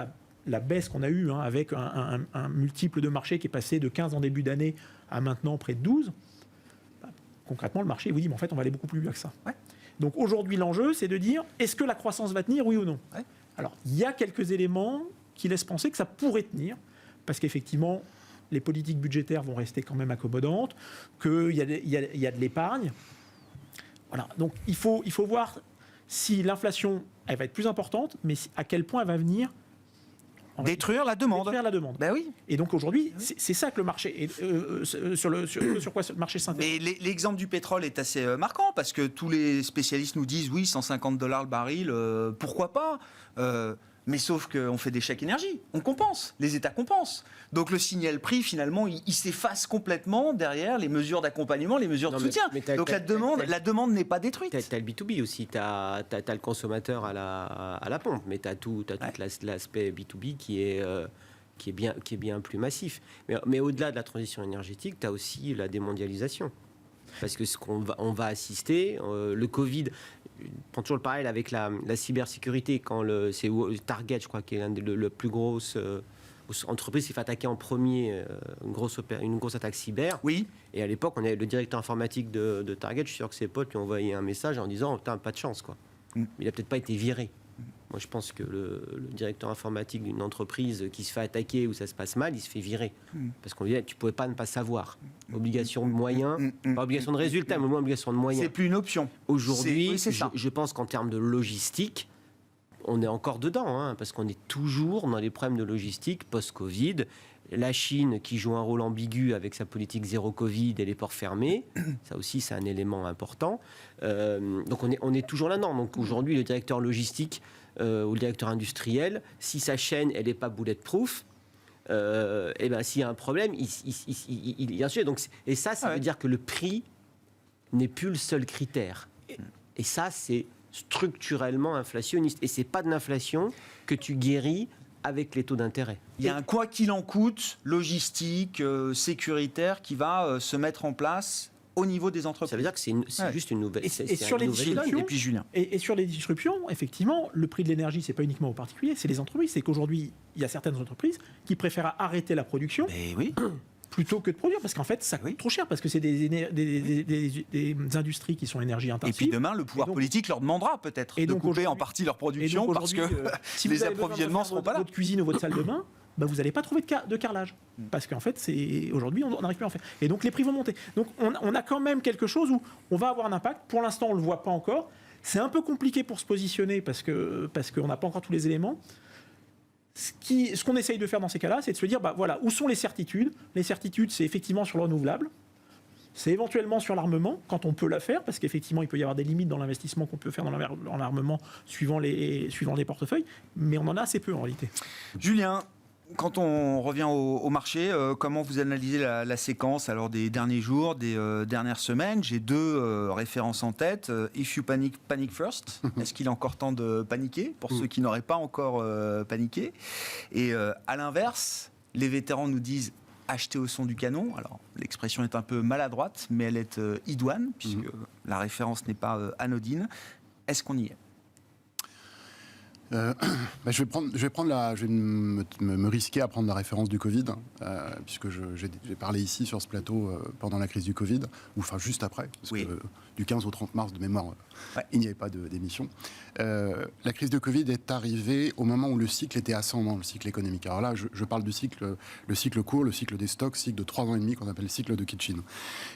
la baisse qu'on a eue, avec un multiple de marché qui est passé de 15 en début d'année à maintenant près de 12, concrètement, le marché vous dit, mais en fait, on va aller beaucoup plus bien que ça. Ouais. Donc aujourd'hui, l'enjeu, c'est de dire, est-ce que la croissance va tenir, oui ou non? Ouais. Alors, il y a quelques éléments qui laissent penser que ça pourrait tenir, parce qu'effectivement, les politiques budgétaires vont rester quand même accommodantes, qu'il y a de l'épargne. Voilà. Donc il faut voir si l'inflation, elle va être plus importante, mais à quel point elle va venir détruire la demande. Détruire la demande. Ben oui. Et donc aujourd'hui, c'est ça que le marché, sur quoi le marché s'intéresse. Mais l'exemple du pétrole est assez marquant, parce que tous les spécialistes nous disent, oui, $150 le baril, pourquoi pas mais sauf qu'on fait des chèques énergie, on compense, les États compensent. Donc le signal prix, finalement, il s'efface complètement derrière les mesures d'accompagnement, les mesures de soutien. Donc la demande n'est pas détruite. Tu as le B2B aussi, tu as le consommateur à la pompe, mais tu as tout l'aspect B2B qui est bien plus massif. Mais au-delà de la transition énergétique, tu as aussi la démondialisation. Parce que on va assister, le Covid, je prends toujours le parallèle avec la cybersécurité, quand c'est Target, je crois, qui est le plus grosse entreprise qui fait attaquer en premier une grosse attaque cyber. Oui. Et à l'époque, on avait le directeur informatique de Target, je suis sûr que ses potes lui ont envoyé un message en disant, putain, pas de chance, quoi. Il n'a peut-être pas été viré. Moi, je pense que le directeur informatique d'une entreprise qui se fait attaquer ou ça se passe mal, il se fait virer. Parce qu'on lui dit, tu ne pouvais pas ne pas savoir. Obligation de moyens, pas obligation de résultat, mais au moins obligation de moyens. C'est plus une option. Aujourd'hui, je pense qu'en termes de logistique, on est encore dedans, parce qu'on est toujours dans les problèmes de logistique post-Covid. La Chine qui joue un rôle ambigu avec sa politique zéro Covid et les ports fermés, ça aussi c'est un élément important. Donc on est toujours là-dedans. Donc aujourd'hui le directeur logistique ou le directeur industriel, si sa chaîne elle n'est pas bulletproof, et ben s'il y a un problème, il y a un sujet. Donc et ça veut dire que le prix n'est plus le seul critère. Et ça c'est structurellement inflationniste. Et c'est pas de l'inflation que tu guéris avec les taux d'intérêt. Il y a un quoi qu'il en coûte, logistique, sécuritaire, qui va se mettre en place au niveau des entreprises. Ça veut dire que c'est juste une nouvelle... Et sur les disruptions, et puis Julien. Et sur les disruptions, effectivement, le prix de l'énergie, c'est pas uniquement aux particuliers, c'est les entreprises. C'est qu'aujourd'hui, il y a certaines entreprises qui préfèrent arrêter la production Mais oui. plutôt que de produire, parce qu'en fait, ça coûte trop cher, parce que c'est des industries qui sont énergie intensives. Et puis demain, le pouvoir politique leur demandera peut-être de couper en partie leur production, parce que si les approvisionnements ne seront pas là. Votre cuisine ou votre salle de bain, vous n'allez pas trouver de carrelage. Parce qu'en fait, aujourd'hui, on n'arrive plus à en faire. Et donc, les prix vont monter. Donc, on a quand même quelque chose où on va avoir un impact. Pour l'instant, on ne le voit pas encore. C'est un peu compliqué pour se positionner, parce qu'on n'a pas encore tous les éléments. Ce qu'on essaye de faire dans ces cas-là, c'est de se dire, voilà, où sont les certitudes? Les certitudes, c'est effectivement sur le renouvelable. C'est éventuellement sur l'armement, quand on peut la faire, parce qu'effectivement, il peut y avoir des limites dans l'investissement qu'on peut faire dans l'armement suivant les portefeuilles, mais on en a assez peu en réalité. Julien, quand on revient au marché, comment vous analysez la séquence alors des derniers jours, des dernières semaines? J'ai deux références en tête. If you panic, panic first. Est-ce qu'il est encore temps de paniquer pour ceux qui n'auraient pas encore paniqué? Et à l'inverse, les vétérans nous disent acheter au son du canon. Alors, l'expression est un peu maladroite, mais elle est idoine, puisque la référence n'est pas anodine. Est-ce qu'on y est? Je vais me risquer à prendre la référence du Covid, puisque j'ai parlé ici sur ce plateau pendant la crise du Covid, ou enfin juste après, parce que du 15 au 30 mars de mémoire, il n'y avait pas d'émission. La crise de Covid est arrivée au moment où le cycle était ascendant, le cycle économique. Alors là, je parle du cycle, le cycle court, le cycle des stocks, cycle de 3 ans et demi qu'on appelle le cycle de Kitchin,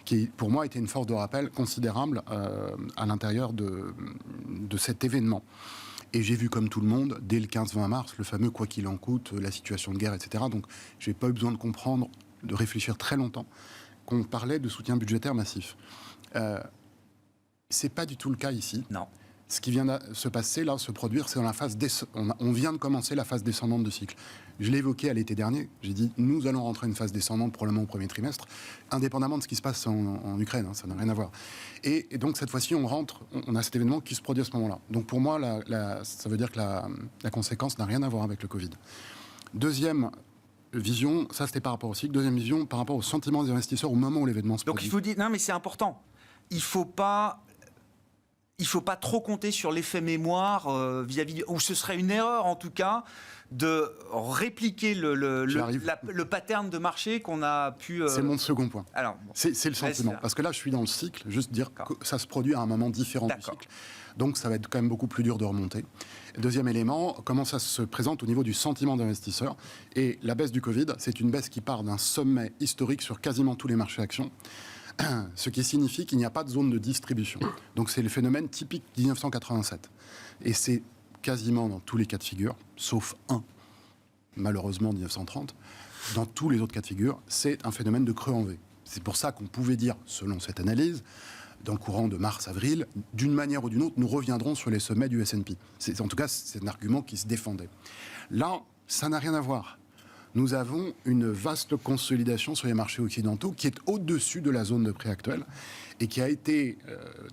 qui pour moi était une force de rappel considérable à l'intérieur de cet événement. Et j'ai vu comme tout le monde, dès le 15-20 mars, le fameux « quoi qu'il en coûte », la situation de guerre, etc. Donc, je n'ai pas eu besoin de comprendre, de réfléchir très longtemps, qu'on parlait de soutien budgétaire massif. C'est pas du tout le cas ici. Non. Ce qui vient de se passer, là, se produire, c'est dans la phase on vient de commencer la phase descendante de cycle. Je l'ai évoqué à l'été dernier. J'ai dit, nous allons rentrer une phase descendante probablement au premier trimestre, indépendamment de ce qui se passe en Ukraine. Ça n'a rien à voir. Et donc, cette fois-ci, on a cet événement qui se produit à ce moment-là. Donc, pour moi, ça veut dire que la conséquence n'a rien à voir avec le Covid. Deuxième vision, ça c'était par rapport au cycle. Deuxième vision, par rapport au sentiment des investisseurs au moment où l'événement se produit. Donc, il faut dire, non, mais c'est important. Il ne faut pas trop compter sur l'effet mémoire vis-à-vis, ou ce serait une erreur en tout cas, de répliquer le pattern de marché qu'on a pu... C'est mon second point. Alors, c'est le sentiment. Parce que là, je suis dans le cycle, juste dire que ça se produit à un moment différent du cycle. Donc, ça va être quand même beaucoup plus dur de remonter. Deuxième élément, comment ça se présente au niveau du sentiment d'investisseur. Et la baisse du Covid, c'est une baisse qui part d'un sommet historique sur quasiment tous les marchés actions. Ce qui signifie qu'il n'y a pas de zone de distribution. Donc c'est le phénomène typique 1987. Et c'est quasiment dans tous les cas de figure, sauf un, malheureusement 1930, dans tous les autres cas de figure, c'est un phénomène de creux en V. C'est pour ça qu'on pouvait dire, selon cette analyse, dans le courant de mars-avril, d'une manière ou d'une autre, nous reviendrons sur les sommets du S&P. En tout cas, c'est un argument qui se défendait. Là, ça n'a rien à voir. Nous avons une vaste consolidation sur les marchés occidentaux qui est au-dessus de la zone de prix actuelle et qui a été,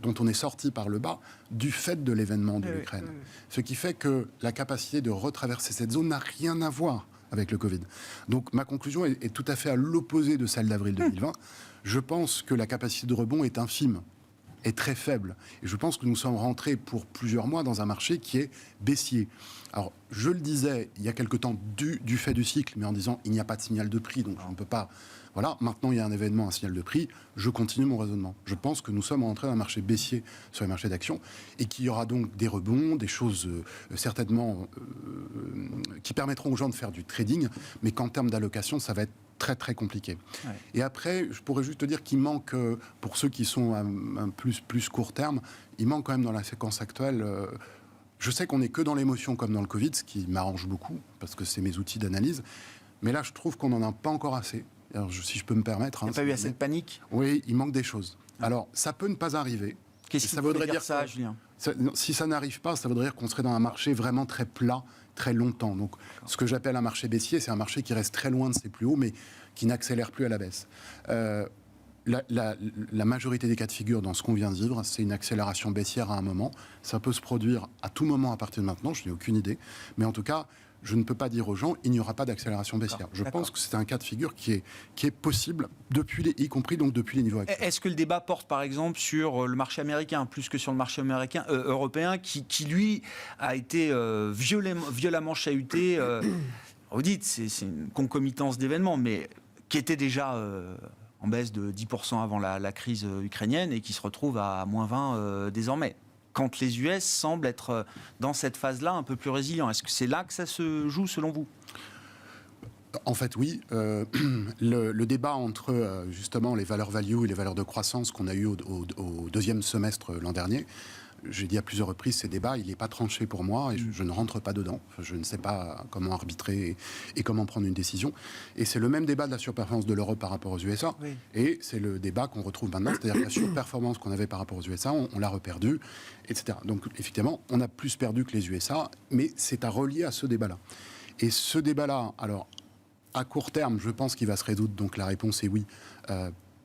dont on est sorti par le bas du fait de l'événement de l'Ukraine. Ce qui fait que la capacité de retraverser cette zone n'a rien à voir avec le Covid. Donc ma conclusion est tout à fait à l'opposé de celle d'avril 2020. Je pense que la capacité de rebond est infime, est très faible. Et je pense que nous sommes rentrés pour plusieurs mois dans un marché qui est baissier. Alors, je le disais il y a quelque temps du fait du cycle, mais en disant il n'y a pas de signal de prix, donc je ne peux pas... Voilà, maintenant il y a un événement, un signal de prix, je continue mon raisonnement. Je pense que nous sommes rentrés dans un marché baissier sur les marchés d'actions et qu'il y aura donc des rebonds, des choses certainement qui permettront aux gens de faire du trading, mais qu'en termes d'allocation, ça va être très très compliqué. Ouais. Et après, je pourrais juste te dire qu'il manque, pour ceux qui sont un plus court terme, il manque quand même dans la séquence actuelle... je sais qu'on n'est que dans l'émotion comme dans le Covid, ce qui m'arrange beaucoup, parce que c'est mes outils d'analyse. Mais là, je trouve qu'on n'en a pas encore assez. Alors, si je peux me permettre... Il n'y a pas eu assez de panique ? Oui, il manque des choses. Alors, ça peut ne pas arriver. Qu'est-ce qui voudrait dire ça, Julien ? Si ça n'arrive pas, ça voudrait dire qu'on serait dans un marché vraiment très plat, très longtemps. Donc, ce que j'appelle un marché baissier, c'est un marché qui reste très loin de ses plus hauts, mais qui n'accélère plus à la baisse. La majorité des cas de figure dans ce qu'on vient de vivre, c'est une accélération baissière à un moment. Ça peut se produire à tout moment à partir de maintenant, je n'ai aucune idée. Mais en tout cas, je ne peux pas dire aux gens, il n'y aura pas d'accélération baissière. Je pense que c'est un cas de figure qui est possible, y compris donc depuis les niveaux actuels. Est-ce que le débat porte par exemple sur le marché américain, plus que sur le marché européen, qui lui a été violemment chahuté vous dites, c'est une concomitance d'événements, mais qui était déjà... en baisse de 10% avant la crise ukrainienne et qui se retrouve à moins 20 désormais. Quand les US semblent être dans cette phase-là un peu plus résilients. Est-ce que c'est là que ça se joue selon vous ? En fait, oui. Le débat entre justement les valeurs value et les valeurs de croissance qu'on a eu au deuxième semestre l'an dernier, j'ai dit à plusieurs reprises, ces débats, il n'est pas tranché pour moi et je ne rentre pas dedans. Je ne sais pas comment arbitrer et comment prendre une décision. Et c'est le même débat de la surperformance de l'Europe par rapport aux USA. Oui. Et c'est le débat qu'on retrouve maintenant. C'est-à-dire que la surperformance qu'on avait par rapport aux USA, on l'a reperdue, etc. Donc, effectivement, on a plus perdu que les USA, mais c'est à relier à ce débat-là. Et ce débat-là, alors, À court terme, je pense qu'il va se résoudre, donc la réponse est oui,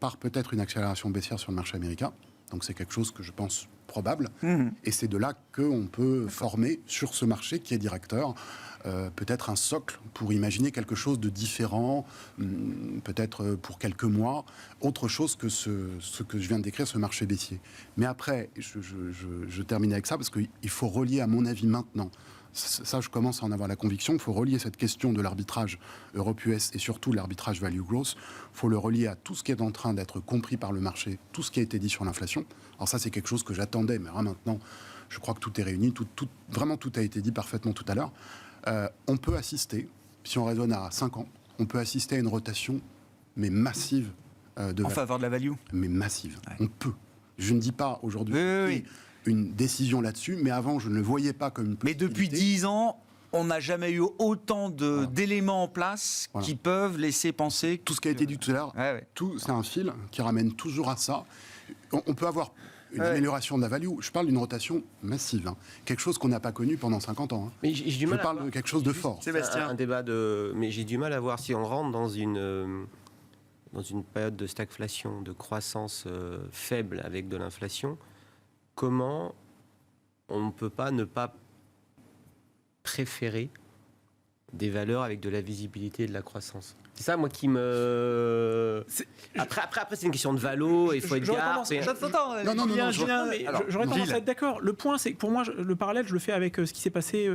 par peut-être une accélération baissière sur le marché américain. Donc c'est quelque chose que je pense probable. Et c'est de là qu'on peut former sur ce marché qui est directeur peut-être un socle pour imaginer quelque chose de différent, peut-être pour quelques mois, autre chose que ce que je viens de décrire, ce marché baissier. Mais après, je termine avec ça parce qu'il faut relier, à mon avis, maintenant. Ça, je commence à en avoir la conviction. Il faut relier cette question de l'arbitrage Europe-US et surtout l'arbitrage value growth. Il faut le relier à tout ce qui est en train d'être compris par le marché, tout ce qui a été dit sur l'inflation. Alors ça, c'est quelque chose que j'attendais, mais maintenant, je crois que tout est réuni. Vraiment, tout a été dit parfaitement tout à l'heure. On peut assister, si on raisonne à 5 ans, on peut assister à une rotation, mais massive en faveur de la value. Mais massive. Ouais. On peut. Je ne dis pas aujourd'hui... Oui. Une décision là-dessus, mais avant, je ne le voyais pas comme une possibilité. Mais depuis 10 ans, on n'a jamais eu autant d'éléments en place qui peuvent laisser penser... Tout ce qui a été dit tout à l'heure, c'est un fil qui ramène toujours à ça. On peut avoir une amélioration de la value. Je parle d'une rotation massive, quelque chose qu'on n'a pas connu pendant 50 ans. Mais je parle de quelque chose de fort. Sébastien. Un débat mais j'ai du mal à voir si on rentre dans une période de stagflation, de croissance faible avec de l'inflation. Comment on ne peut pas ne pas préférer des valeurs avec de la visibilité et de la croissance? C'est ça, moi, qui me... Après c'est une question de valo, il faut être gare. J'aurais tendance à être d'accord. Le point, c'est que pour moi, le parallèle, je le fais avec ce qui s'est passé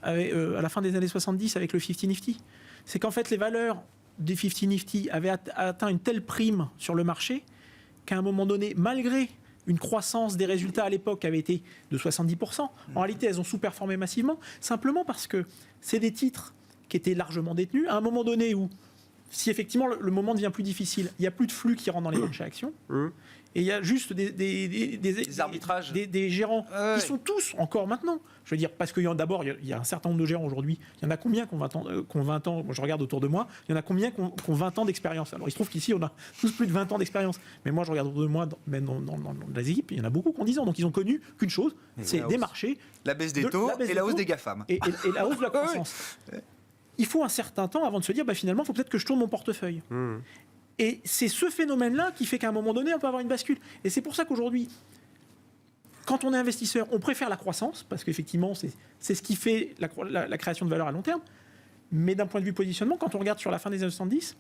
à la fin des années 70 avec le 50 Nifty. C'est qu'en fait, les valeurs des 50 Nifty avaient atteint une telle prime sur le marché qu'à un moment donné, malgré une croissance des résultats à l'époque qui avait été de 70%. En réalité, elles ont sous-performé massivement, simplement parce que c'est des titres qui étaient largement détenus. À un moment donné où, si effectivement le moment devient plus difficile, il n'y a plus de flux qui rentrent dans les marchés actions, et il y a juste des arbitrages, des gérants qui sont tous encore maintenant. Je veux dire, parce qu'il y a d'abord, il y a un certain nombre de gérants aujourd'hui. Il y en a combien qui ont 20 ans, moi, je regarde autour de moi, il y en a combien qui ont 20 ans d'expérience. Alors il se trouve qu'ici, on a tous plus de 20 ans d'expérience. Mais moi, je regarde autour de moi, même dans les équipes, il y en a beaucoup qui ont 10 ans. Donc ils ont connu qu'une chose, c'est des marchés. La baisse des taux et la hausse des GAFAM. Et la hausse de la croissance. Il faut un certain temps avant de se dire, finalement, il faut peut-être que je tourne mon portefeuille. Et c'est ce phénomène-là qui fait qu'à un moment donné, on peut avoir une bascule. Et c'est pour ça qu'aujourd'hui, quand on est investisseur, on préfère la croissance, parce qu'effectivement, c'est ce qui fait la création de valeur à long terme. Mais d'un point de vue positionnement, quand on regarde sur la fin des années 70,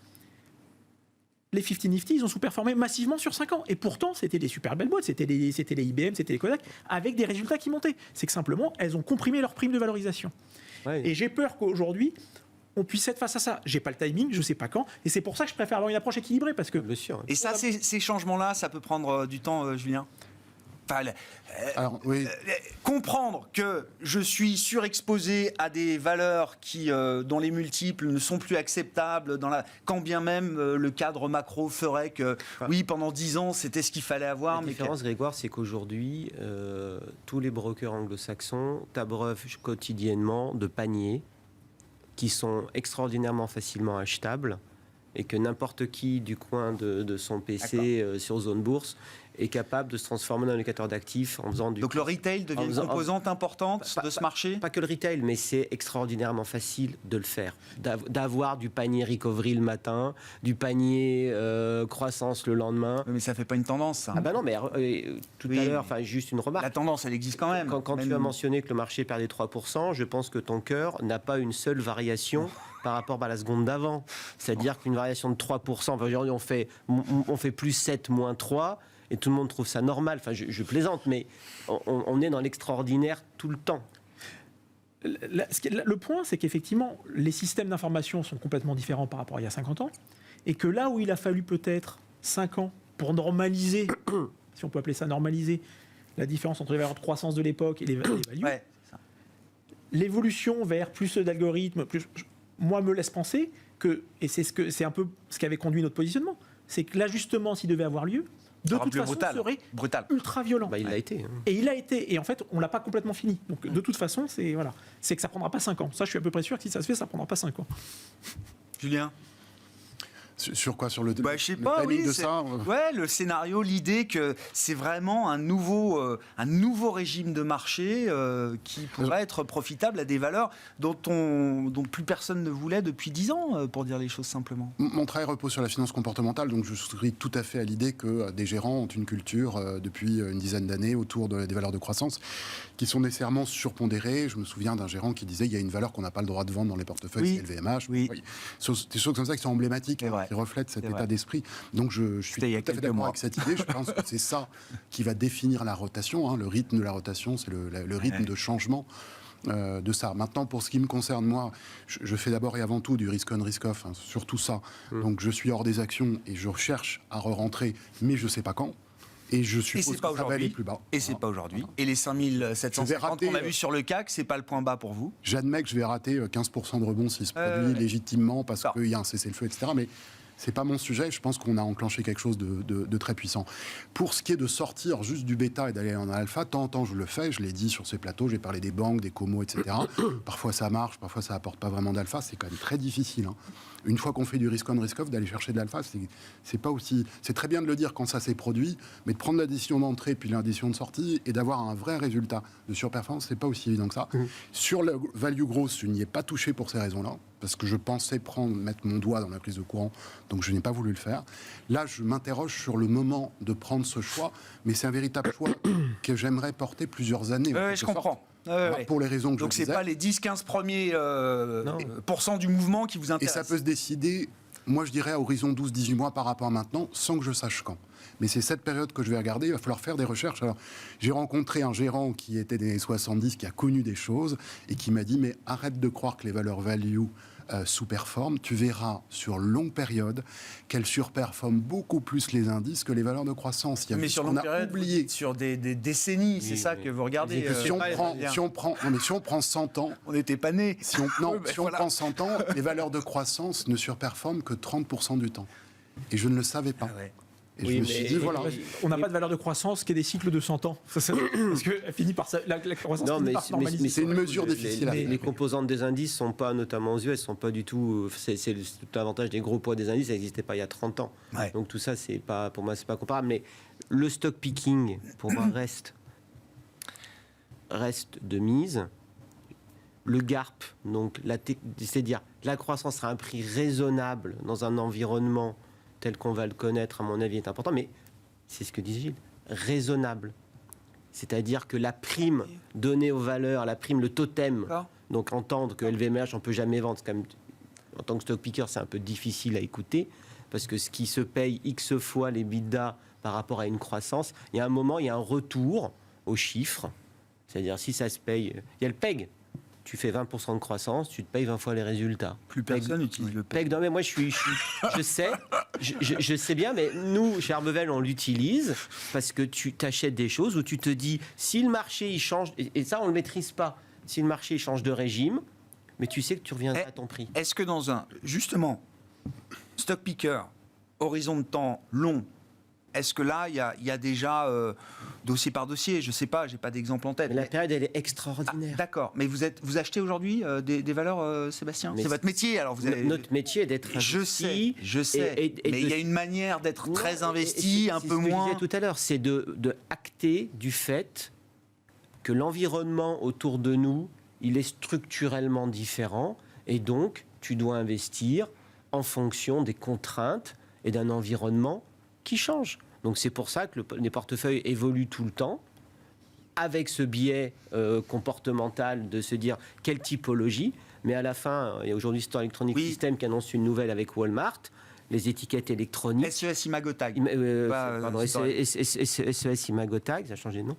les 50 Nifty, ils ont sous-performé massivement sur 5 ans. Et pourtant, c'était des super belles boîtes, c'était les IBM, c'était les Kodak, avec des résultats qui montaient. C'est que simplement, elles ont comprimé leur prime de valorisation. Ouais. Et j'ai peur qu'aujourd'hui, on puisse être face à ça. J'ai pas le timing, je sais pas quand, et c'est pour ça que je préfère avoir une approche équilibrée, parce que... Bien sûr. Et ça, ces changements-là, ça peut prendre du temps, Julien. Alors, oui. Comprendre que je suis surexposé à des valeurs dont les multiples ne sont plus acceptables, quand bien même le cadre macro ferait que, oui, pendant 10 ans, c'était ce qu'il fallait avoir. La différence, Grégoire, c'est qu'aujourd'hui, tous les brokers anglo-saxons t'abreuvent quotidiennement de paniers qui sont extraordinairement facilement achetables et que n'importe qui du coin de son PC sur zone bourse est capable de se transformer en indicateur d'actifs en faisant du... Donc le retail devient une composante importante de ce marché ? Pas que le retail, mais c'est extraordinairement facile de le faire. D'avoir du panier recovery le matin, du panier croissance le lendemain. Mais ça ne fait pas une tendance, ça. Ah bah non, mais tout à l'heure, juste une remarque. La tendance, elle existe quand même. Quand tu as mentionné que le marché perdait 3%, je pense que ton cœur n'a pas une seule variation par rapport à la seconde d'avant. C'est-à-dire qu'une variation de 3%, aujourd'hui on fait plus 7, moins 3, et tout le monde trouve ça normal. Enfin, je plaisante, mais on est dans l'extraordinaire tout le temps. Le point, c'est qu'effectivement, les systèmes d'information sont complètement différents par rapport à il y a 50 ans, et que là où il a fallu peut-être 5 ans pour normaliser, si on peut appeler ça normaliser, la différence entre les valeurs de croissance de l'époque et les values, l'évolution vers plus d'algorithmes, moi, me laisse penser que, et c'est un peu ce qui avait conduit notre positionnement, c'est que l'ajustement, s'il devait avoir lieu, de toute façon, serait ultra violent. Il l'a été. Et il a été. Et en fait, on ne l'a pas complètement fini. Donc, de toute façon, c'est que ça ne prendra pas 5 ans. Ça, je suis à peu près sûr que si ça se fait, ça ne prendra pas 5 ans. Julien ? Sur quoi? Sur le, je sais le pas, timing oui, de c'est- ça Ouais, le scénario, l'idée que c'est vraiment un nouveau régime de marché qui pourrait être profitable à des valeurs dont plus personne ne voulait depuis 10 ans, pour dire les choses simplement. Mon travail repose sur la finance comportementale, donc je souscris tout à fait à l'idée que des gérants ont une culture depuis une dizaine d'années autour des valeurs de croissance qui sont nécessairement surpondérées. Je me souviens d'un gérant qui disait il y a une valeur qu'on n'a pas le droit de vendre dans les portefeuilles, Oui. c'est le VMH. Oui. Des choses comme ça qui sont emblématiques, C'est vrai. qui reflètent cet C'est état vrai. d'esprit. Donc je suis C'était il y a tout à fait quelques d'accord mois. avec cette idée. Je pense que c'est ça qui va définir la rotation. Le rythme de la rotation, c'est le rythme Ouais. de changement de ça. Maintenant, pour ce qui me concerne, moi, je fais d'abord et avant tout du risk-on, risk-off, surtout ça. Donc je suis hors des actions et je cherche à re-rentrer, mais je ne sais pas quand. Et je Et suppose c'est que pas ça va aller aujourd'hui. plus bas. Et c'est Voilà. pas aujourd'hui. Voilà. Et les Je 5750 vais rater, qu'on a vu sur le CAC, c'est pas le point bas pour vous. J'admets que je vais rater 15% de rebond s'il se produit ouais. légitimement parce Alors. qu'il y a un cessez-le-feu, etc. Mais c'est pas mon sujet. Je pense qu'on a enclenché quelque chose de très puissant. Pour ce qui est de sortir juste du bêta et d'aller en alpha, de temps en temps je le fais. Je l'ai dit sur ces plateaux. J'ai parlé des banques, des comos, etc. Parfois ça marche, parfois ça apporte pas vraiment d'alpha. C'est quand même très difficile. Une fois qu'on fait du risk-on, risk-off, d'aller chercher de l'alpha, c'est pas aussi. C'est très bien de le dire quand ça s'est produit, mais de prendre la décision d'entrée puis la décision de sortie et d'avoir un vrai résultat de surperformance, c'est pas aussi évident que ça. Sur le value growth, je n'y ai pas touché pour ces raisons-là, parce que je pensais mettre mon doigt dans la prise de courant, donc je n'ai pas voulu le faire. Là, je m'interroge sur le moment de prendre ce choix, mais c'est un véritable choix que j'aimerais porter plusieurs années. en Ouais, quelque je sorte. comprends. Alors, pour les raisons que Donc je c'est disais. pas les 10-15 premiers Non. pourcents du mouvement qui vous Et intéressent. ça peut se décider, moi je dirais à horizon 12-18 mois par rapport à maintenant, sans que je sache quand. Mais c'est cette période que je vais regarder, il va falloir faire des recherches. Alors, j'ai rencontré un gérant qui était des années 70, qui a connu des choses, et qui m'a dit, mais arrête de croire que les valeurs value sous-performent, tu verras sur longue période qu'elles surperforment beaucoup plus les indices que les valeurs de croissance. Il y a Mais juste sur qu'on longue a période, oublié. sur des décennies, c'est ça que vous regardez. Si on prend, bien. si on prend, non, mais si on prend 100 ans, On n'était pas nés. si on, non, Oui, ben si on voilà. prend 100 ans, les valeurs de croissance ne surperforment que 30% du temps. Et je ne le savais pas. Ah ouais. Et Oui, je me suis mais- dit, voilà. On n'a pas de valeur de croissance qui est des cycles de 100 ans. Parce qu'elle finit par la croissance Non, finit mais par se normaliser. c'est une mesure difficile à Les, faire. les composantes des indices sont pas, notamment aux US, sont pas du tout. C'est tout l'avantage des gros poids des indices, ça n'existait pas il y a 30 ans. Ouais. Donc tout ça, c'est pas, pour moi, c'est pas comparable. Mais le stock picking, pour moi, reste de mise. Le GARP, donc c'est-à-dire la croissance à un prix raisonnable dans un environnement tel qu'on va le connaître, à mon avis, est important. Mais c'est ce que dit Gilles, raisonnable. C'est-à-dire que la prime donnée aux valeurs, la prime, le totem, D'accord. donc entendre que LVMH, on peut jamais vendre, c'est quand même, en tant que stock picker, c'est un peu difficile à écouter, parce que ce qui se paye X fois les bidas par rapport à une croissance, il y a un moment, il y a un retour aux chiffres. C'est-à-dire, si ça se paye, il y a le PEG. Tu fais 20% de croissance, tu te payes 20 fois les résultats. Plus personne n'utilise le PEG. PEG, non mais moi je sais bien, mais nous, chez Arbevel, on l'utilise parce que tu t'achètes des choses où tu te dis, si le marché il change, et ça on le maîtrise pas, si le marché il change de régime, mais tu sais que tu reviendras à ton prix. Est-ce que dans un, justement, stock picker, horizon de temps long, est-ce que là, il y a déjà dossier par dossier? Je ne sais pas, je n'ai pas d'exemple en tête. Mais la Mais- période, elle est Ah, extraordinaire. d'accord, mais vous achetez aujourd'hui des valeurs, Sébastien? Mais C'est votre métier, alors vous avez... Notre métier est d'être Je investi. sais, et mais il y a une manière d'être très investi, un peu moins... Ce que je disais tout à l'heure, c'est de acter du fait que l'environnement autour de nous, il est structurellement différent, et donc tu dois investir en fonction des contraintes et d'un environnement qui change. Donc c'est pour ça que les portefeuilles évoluent tout le temps, avec ce biais comportemental de se dire quelle typologie, mais à la fin, il y a aujourd'hui Store Electronic Oui. System qui annonce une nouvelle avec Walmart, les étiquettes électroniques. SES Imagotag. Pardon, SES Imagotag, ça a changé de nom.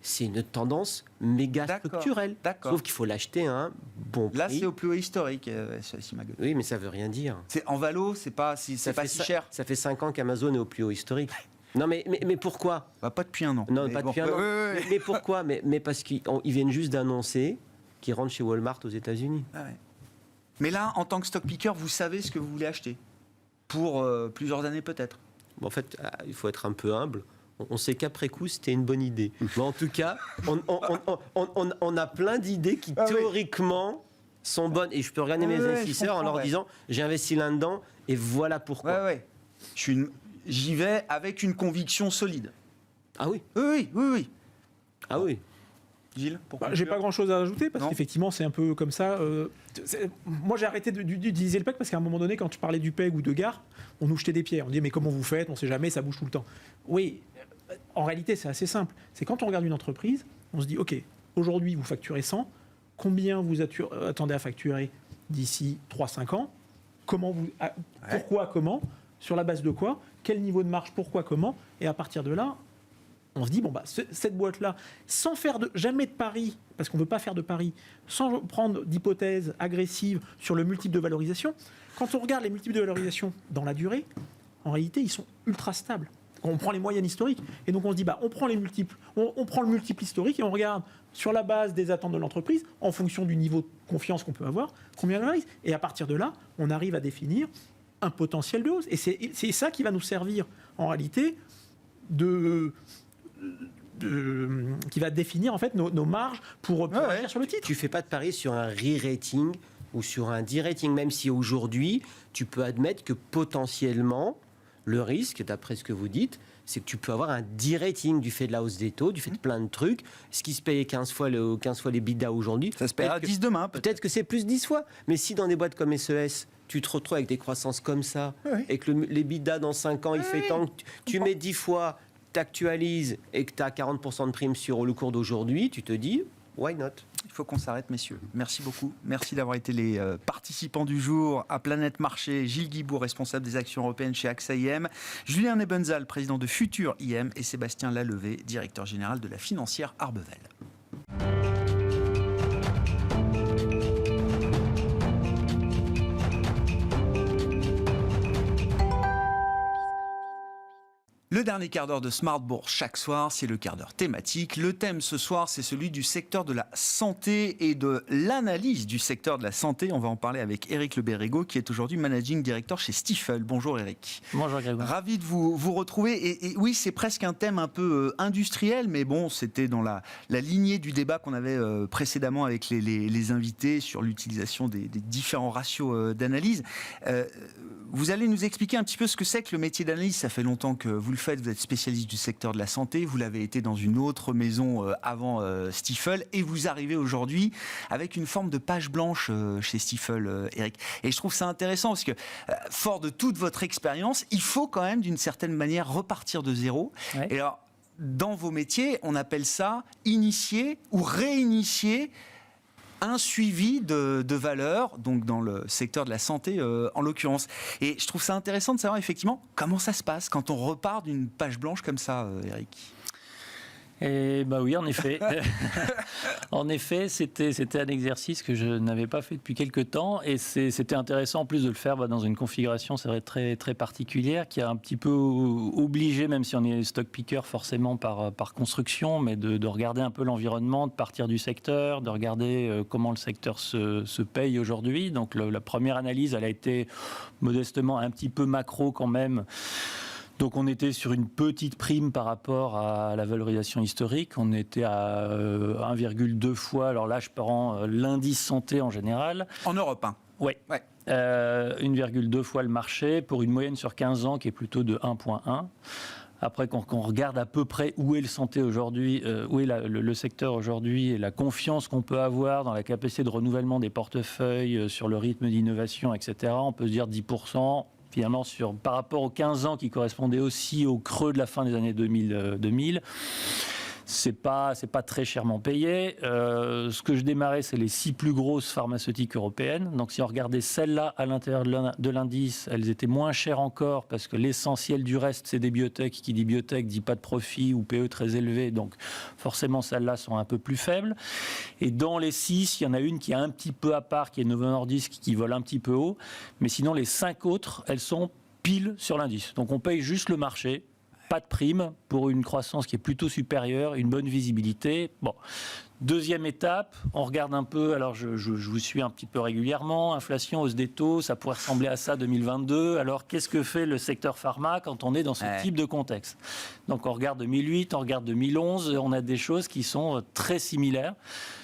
C'est une tendance méga D'accord, structurelle. d'accord. Sauf qu'il faut l'acheter à un bon prix. Là, c'est au plus haut historique, SES Imagotag. Oui, mais ça veut rien dire. C'est en valo, c'est pas si cher. Ça fait 5 ans qu'Amazon est au plus haut historique. Non, mais pourquoi? Bah, pas depuis un an. Non, Mais pas bon. depuis un an. Ouais. Mais pourquoi? Mais parce qu'ils viennent juste d'annoncer qu'ils rentrent chez Walmart aux États-Unis. Ah ouais. Mais là, en tant que stock picker, vous savez ce que vous voulez acheter pour plusieurs années peut-être. Bon, en fait, il faut être un peu humble. On sait qu'après coup, c'était une bonne idée. Mais en tout cas, on a plein d'idées qui, Ah oui. théoriquement, sont bonnes. Et je peux regarder mes investisseurs en leur disant, j'ai investi là-dedans et voilà pourquoi. Ouais. J'y vais avec une conviction solide. Ah oui. Oui. Ah oui. Gilles, j'ai pas grand-chose à ajouter parce qu'effectivement c'est un peu comme ça. Moi j'ai arrêté d'utiliser le PEG parce qu'à un moment donné quand tu parlais du PEG ou de Gare, on nous jetait des pierres. On disait mais comment vous faites? On sait jamais, ça bouge tout le temps. Oui, en réalité c'est assez simple. C'est quand on regarde une entreprise, on se dit ok, aujourd'hui vous facturez 100, combien vous attendez à facturer d'ici 3-5 ans? Pourquoi, comment? Sur la base de quoi? Quel niveau de marge? Pourquoi, comment? Et à partir de là, on se dit, cette boîte-là, sans faire jamais de paris, parce qu'on ne veut pas faire de paris, sans prendre d'hypothèses agressives sur le multiple de valorisation, quand on regarde les multiples de valorisation dans la durée, en réalité, ils sont ultra stables. On prend les moyennes historiques, et donc on se dit, on prend les multiples, on prend le multiple historique, et on regarde sur la base des attentes de l'entreprise, en fonction du niveau de confiance qu'on peut avoir, combien elle valorise. Et à partir de là, on arrive à définir un potentiel de hausse. Et c'est ça qui va nous servir, en réalité, qui va définir en fait nos marges pour agir sur le titre. Tu fais pas de pari sur un re-rating ou sur un de-rating, même si aujourd'hui tu peux admettre que potentiellement le risque, d'après ce que vous dites, c'est que tu peux avoir un de-rating du fait de la hausse des taux, du fait de plein de trucs. Ce qui se payait 15 fois les bidas aujourd'hui, ça se paiera 10 demain. Peut-être que c'est plus 10 fois. Mais si dans des boîtes comme SES, tu te retrouves avec des croissances comme ça, et que les bidas dans 5 ans, il fait tant que tu mets 10 fois, t'actualises et que tu as 40% de prime sur le cours d'aujourd'hui, tu te dis, why not? Il faut qu'on s'arrête, messieurs. Merci beaucoup. Merci d'avoir été les participants du jour à Planète Marché. Gilles Guibourg, responsable des actions européennes chez AXA IM, Julien Nebenzal, président de Futur IM, et Sébastien Lalevé, directeur général de la financière Arbevel. Le dernier quart d'heure de Smart Bourse chaque soir, c'est le quart d'heure thématique. Le thème ce soir, c'est celui du secteur de la santé et de l'analyse du secteur de la santé. On va en parler avec Éric Le Bérégout, qui est aujourd'hui Managing Director chez Stifel. Bonjour Éric. Bonjour Grégoire. Ravi de vous retrouver. Et oui, c'est presque un thème un peu industriel, mais bon, c'était dans la lignée du débat qu'on avait précédemment avec les invités sur l'utilisation des différents ratios d'analyse. Vous allez nous expliquer un petit peu ce que c'est que le métier d'analyse. Ça fait longtemps que vous le faites, vous êtes spécialiste du secteur de la santé, vous l'avez été dans une autre maison avant Stifel, et vous arrivez aujourd'hui avec une forme de page blanche chez Stifel, Éric. Et je trouve ça intéressant parce que, fort de toute votre expérience, il faut quand même d'une certaine manière repartir de zéro. Ouais. Et alors, dans vos métiers, on appelle ça initier ou réinitier un suivi de valeurs, donc dans le secteur de la santé en l'occurrence. Et je trouve ça intéressant de savoir effectivement comment ça se passe quand on repart d'une page blanche comme ça, Éric. Et bah oui, en effet. En effet, c'était un exercice que je n'avais pas fait depuis quelques temps, et c'était intéressant en plus de le faire dans une configuration, c'est vrai, très, très particulière, qui a un petit peu obligé, même si on est stock picker forcément par construction, mais de regarder un peu l'environnement, de partir du secteur, de regarder comment le secteur se paye aujourd'hui. Donc la première analyse, elle a été modestement un petit peu macro quand même. Donc on était sur une petite prime par rapport à la valorisation historique. On était à 1,2 fois. Alors là, je prends l'indice santé en général. En Europe, hein. Oui. Ouais. 1,2 fois le marché pour une moyenne sur 15 ans qui est plutôt de 1,1. Après, quand on regarde à peu près où est le santé aujourd'hui, où est le secteur aujourd'hui, et la confiance qu'on peut avoir dans la capacité de renouvellement des portefeuilles, sur le rythme d'innovation, etc., on peut se dire 10%. Finalement, par rapport aux 15 ans qui correspondaient aussi au creux de la fin des années 2000, c'est pas très chèrement payé. Ce que je démarrais, c'est les 6 plus grosses pharmaceutiques européennes. Donc si on regardait celles-là à l'intérieur de l'indice, elles étaient moins chères encore parce que l'essentiel du reste, c'est des biotech. Qui dit biotech dit pas de profit ou PE très élevé. Donc forcément, celles-là sont un peu plus faibles. Et dans les 6, il y en a une qui est un petit peu à part, qui est Novo Nordisk, qui vole un petit peu haut. Mais sinon, les 5 autres, elles sont pile sur l'indice. Donc on paye juste le marché. pas de prime pour une croissance qui est plutôt supérieure, une bonne visibilité. Bon. Deuxième étape, on regarde un peu, alors je vous suis un petit peu régulièrement, inflation, hausse des taux, ça pourrait ressembler à ça 2022. Alors qu'est-ce que fait le secteur pharma quand on est dans ce type de contexte? Donc on regarde 2008, on regarde 2011, on a des choses qui sont très similaires,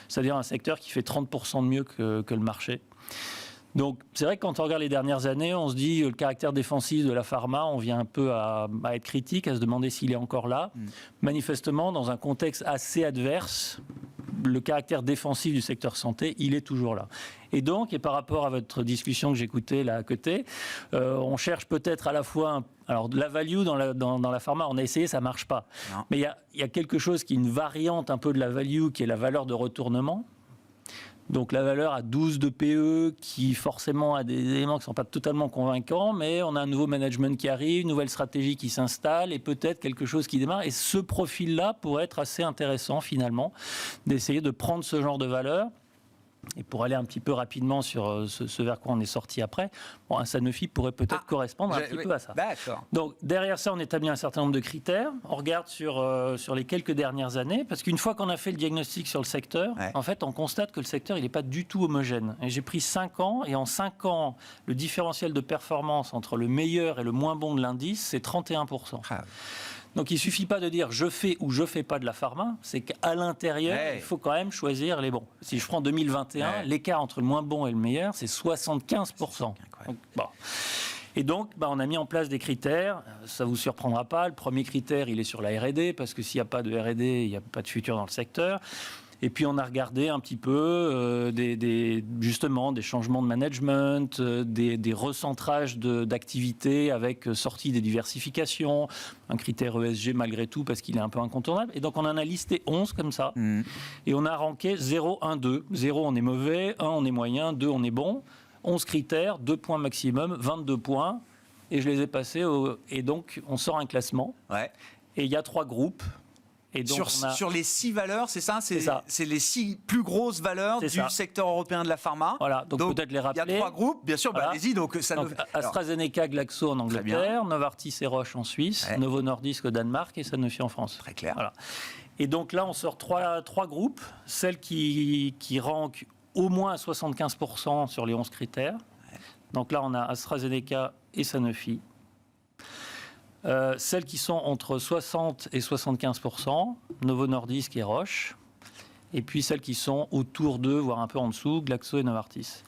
c'est-à-dire un secteur qui fait 30% de mieux que le marché. Donc, c'est vrai que quand on regarde les dernières années, on se dit le caractère défensif de la pharma, on vient un peu à être critique, à se demander s'il est encore là. Manifestement, dans un contexte assez adverse, le caractère défensif du secteur santé, il est toujours là. Et donc, et par rapport à votre discussion que j'écoutais là à côté, on cherche peut-être à la fois alors de la value dans la pharma, on a essayé, ça marche pas. Non. Mais il y a quelque chose qui est une variante un peu de la value, qui est la valeur de retournement. Donc la valeur à 12 de PE qui forcément a des éléments qui ne sont pas totalement convaincants, mais on a un nouveau management qui arrive, une nouvelle stratégie qui s'installe et peut-être quelque chose qui démarre. Et ce profil-là pourrait être assez intéressant finalement, d'essayer de prendre ce genre de valeur. Et pour aller un petit peu rapidement sur ce vers quoi on est sorti après, un Sanofi pourrait peut-être correspondre un petit peu à ça. D'accord. Donc derrière ça, on établit un certain nombre de critères. On regarde sur les quelques dernières années, parce qu'une fois qu'on a fait le diagnostic sur le secteur, en fait, on constate que le secteur, il n'est pas du tout homogène. Et j'ai pris 5 ans, et en 5 ans, le différentiel de performance entre le meilleur et le moins bon de l'indice, c'est 31%. Ah. Donc il ne suffit pas de dire je fais ou je ne fais pas de la pharma, c'est qu'à l'intérieur, il faut quand même choisir les bons. Si je prends 2021, l'écart entre le moins bon et le meilleur, c'est 75%. Donc, bon. Et donc, on a mis en place des critères, ça ne vous surprendra pas. Le premier critère, il est sur la R&D, parce que s'il n'y a pas de R&D, il n'y a pas de futur dans le secteur. Et puis on a regardé un petit peu justement des changements de management, des recentrages d'activités avec sortie des diversifications, un critère ESG malgré tout parce qu'il est un peu incontournable. Et donc on en a listé 11 comme ça. Et on a ranké 0, 1, 2. 0 on est mauvais, 1 on est moyen, 2 on est bon. 11 critères, 2 points maximum, 22 points. Et je les ai passés et donc on sort un classement. Ouais. Et il y a 3 groupes. Et donc sur les 6 valeurs, c'est ça, c'est les 6 plus grosses valeurs du secteur européen de la pharma. Voilà, donc peut-être les rappeler. Il y a 3 groupes, bien sûr, voilà. Allez-y. Donc, AstraZeneca, Glaxo en Angleterre, Novartis et Roche en Suisse, Novo Nordisk au Danemark et Sanofi en France. Très clair. Voilà. Et donc là, on sort 3 groupes, celles qui rankent au moins à 75% sur les 11 critères. Donc là, on a AstraZeneca et Sanofi. Celles qui sont entre 60 et 75%, Novo Nordisk et Roche. Et puis celles qui sont autour d'eux, voire un peu en dessous, Glaxo et Novartis.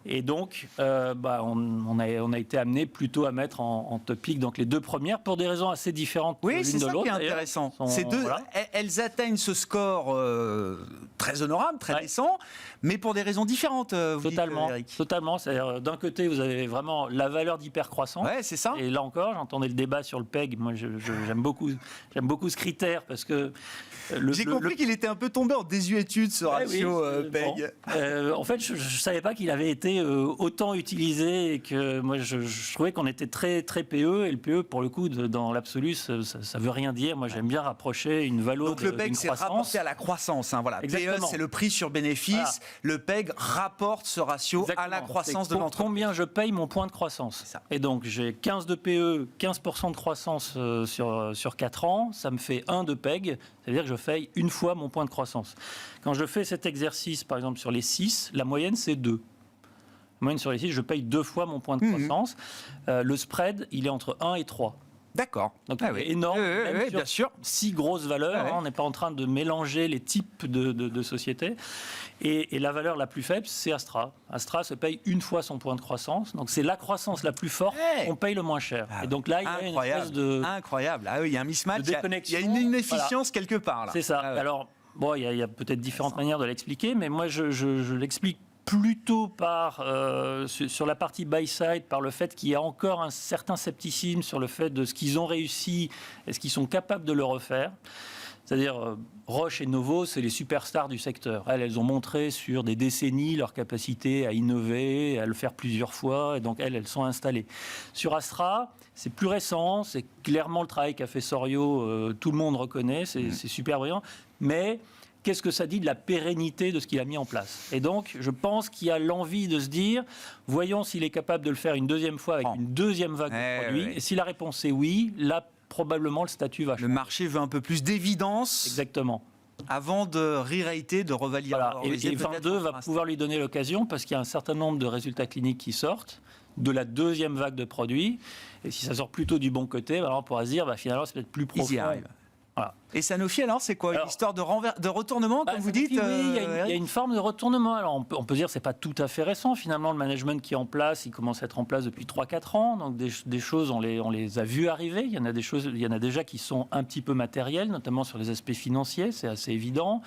Et donc, on a été amené plutôt à mettre en topic donc les 2 premières pour des raisons assez différentes l'une de l'autre. Oui, c'est ça qui est intéressant. Ces deux, elles atteignent ce score très honorable, très décent, mais pour des raisons différentes, vous dites, Eric. Totalement. C'est-à-dire, d'un côté, vous avez vraiment la valeur d'hypercroissance. Ouais, c'est ça. Et là encore, j'entendais le débat sur le PEG. Moi, j'aime beaucoup ce critère parce que... J'ai compris qu'il était un peu tombé en désuétude, ce ratio PEG. En fait, je ne savais pas qu'il avait été autant utilisé et que moi, je trouvais qu'on était très, très PE. Et le PE, pour le coup, dans l'absolu, ça ne veut rien dire. Moi, j'aime bien rapprocher une valeur donc, le PEG, c'est rapporté à la croissance. Hein, voilà. PE, c'est le prix sur bénéfice. Voilà. Le PEG rapporte ce ratio à la croissance de l'entreprise. Combien je paye mon point de croissance. Et donc, j'ai 15 de PE, 15% de croissance sur 4 ans. Ça me fait 1 de PEG. C'est-à-dire que je paye une fois mon point de croissance. Quand je fais cet exercice, par exemple, sur les 6, la moyenne, c'est 2. La moyenne sur les 6, je paye 2 fois mon point de croissance. Le spread, il est entre 1 et 3. D'accord. Donc, énorme. Bien sûr. 6 grosses valeurs. On n'est pas en train de mélanger les types de sociétés. Et la valeur la plus faible, c'est Astra. Astra se paye une fois son point de croissance. Donc, c'est la croissance la plus forte. On paye le moins cher. Et donc là, il y a une espèce de... Incroyable. Ah oui, il y a un mismatch. De déconnexion. Il y a une inefficience quelque part. Là. C'est ça. Alors, il y a peut-être différentes manières de l'expliquer, mais moi, je l'explique plutôt sur la partie buy-side, par le fait qu'il y a encore un certain scepticisme sur le fait de ce qu'ils ont réussi, est-ce qu'ils sont capables de le refaire. C'est-à-dire, Roche et Novo, c'est les superstars du secteur. Elles ont montré sur des décennies leur capacité à innover, à le faire plusieurs fois, et donc elles sont installées. Sur Astra, c'est plus récent, c'est clairement le travail qu'a fait Sorio, tout le monde reconnaît, c'est super brillant, mais... Qu'est-ce que ça dit de la pérennité de ce qu'il a mis en place? Et donc, je pense qu'il y a l'envie de se dire, voyons s'il est capable de le faire une deuxième fois avec une deuxième vague de produits. Et si la réponse est oui, là, probablement le statut va changer. Le marché veut un peu plus d'évidence. Exactement. Avant de re-rater, de revaloriser. Voilà. Et peut-être 22 va un pouvoir lui donner l'occasion parce qu'il y a un certain nombre de résultats cliniques qui sortent de la deuxième vague de produits. Et si ça sort plutôt du bon côté, alors on pourra se dire finalement c'est peut-être plus profond. Ils y arrivent. Voilà. Et Sanofi, alors, c'est quoi? Une histoire de retournement, comme vous Sanofi, dites oui, il y Eric a une forme de retournement. Alors, on peut dire que ce n'est pas tout à fait récent. Finalement, le management qui est en place, il commence à être en place depuis 3-4 ans. Donc, des choses, on les a vues arriver. Il y en a déjà qui sont un petit peu matérielles, notamment sur les aspects financiers. C'est assez évident.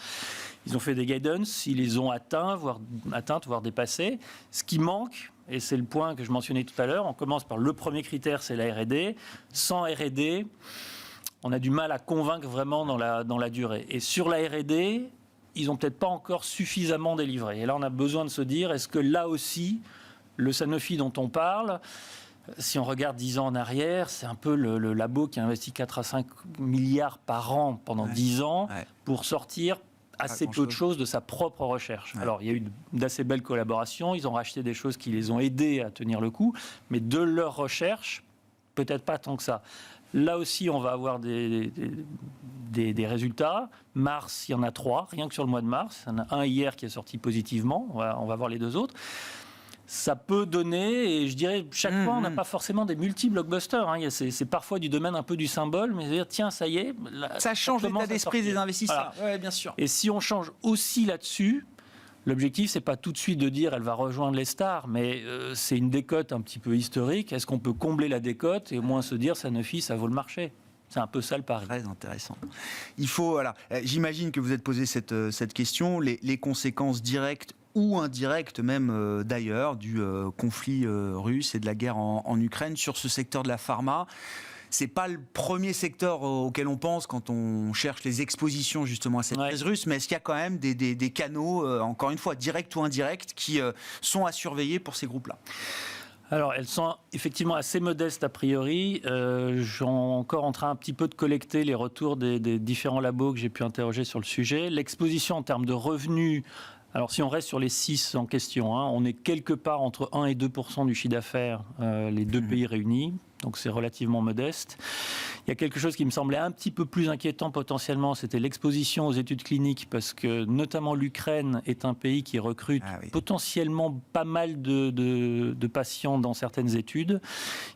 Ils ont fait des guidance. Ils les ont atteintes, voire dépassées. Ce qui manque, et c'est le point que je mentionnais tout à l'heure, on commence par le premier critère, c'est la R&D. Sans R&D, on a du mal à convaincre vraiment dans la durée. Et sur la R&D, ils n'ont peut-être pas encore suffisamment délivré. Et là, on a besoin de se dire, est-ce que là aussi, le Sanofi dont on parle, si on regarde 10 ans en arrière, c'est un peu le labo qui a investi 4 à 5 milliards par an pendant 10 ans pour sortir assez peu de choses de sa propre recherche. Ouais. Alors, il y a eu d'assez belles collaborations, ils ont racheté des choses qui les ont aidés à tenir le coup, mais de leur recherche, peut-être pas tant que ça. Là aussi, on va avoir des résultats. Mars, il y en a 3, rien que sur le mois de mars. Il y en a un hier qui est sorti positivement. On va voir les 2 autres. Ça peut donner, et je dirais, chaque fois, on n'a pas forcément des multi-blockbusters. C'est parfois du domaine un peu du symbole, mais dire, tiens, ça y est. Là, ça change l'état d'esprit des investisseurs. Voilà. Ouais, bien sûr. Et si on change aussi là-dessus, l'objectif, c'est pas tout de suite de dire elle va rejoindre les stars, mais c'est une décote un petit peu historique. Est-ce qu'on peut combler la décote et au moins se dire Sanofi, ça vaut le marché? C'est un peu ça le pari. Très intéressant. Il faut, voilà, j'imagine que vous êtes posé cette question, les conséquences directes ou indirectes même d'ailleurs du conflit russe et de la guerre en Ukraine sur ce secteur de la pharma. C'est pas le premier secteur auquel on pense quand on cherche les expositions justement à cette crise russe, mais est-ce qu'il y a quand même des canaux, encore une fois, directs ou indirects, qui sont à surveiller pour ces groupes-là? Alors, elles sont effectivement assez modestes a priori. Je suis encore en train un petit peu de collecter les retours des différents labos que j'ai pu interroger sur le sujet. L'exposition en termes de revenus, alors si on reste sur les 6 en question, on est quelque part entre 1 et 2% du chiffre d'affaires, les 2 pays réunis. Donc c'est relativement modeste. Il y a quelque chose qui me semblait un petit peu plus inquiétant potentiellement, c'était l'exposition aux études cliniques, parce que notamment l'Ukraine est un pays qui recrute potentiellement pas mal de patients dans certaines études.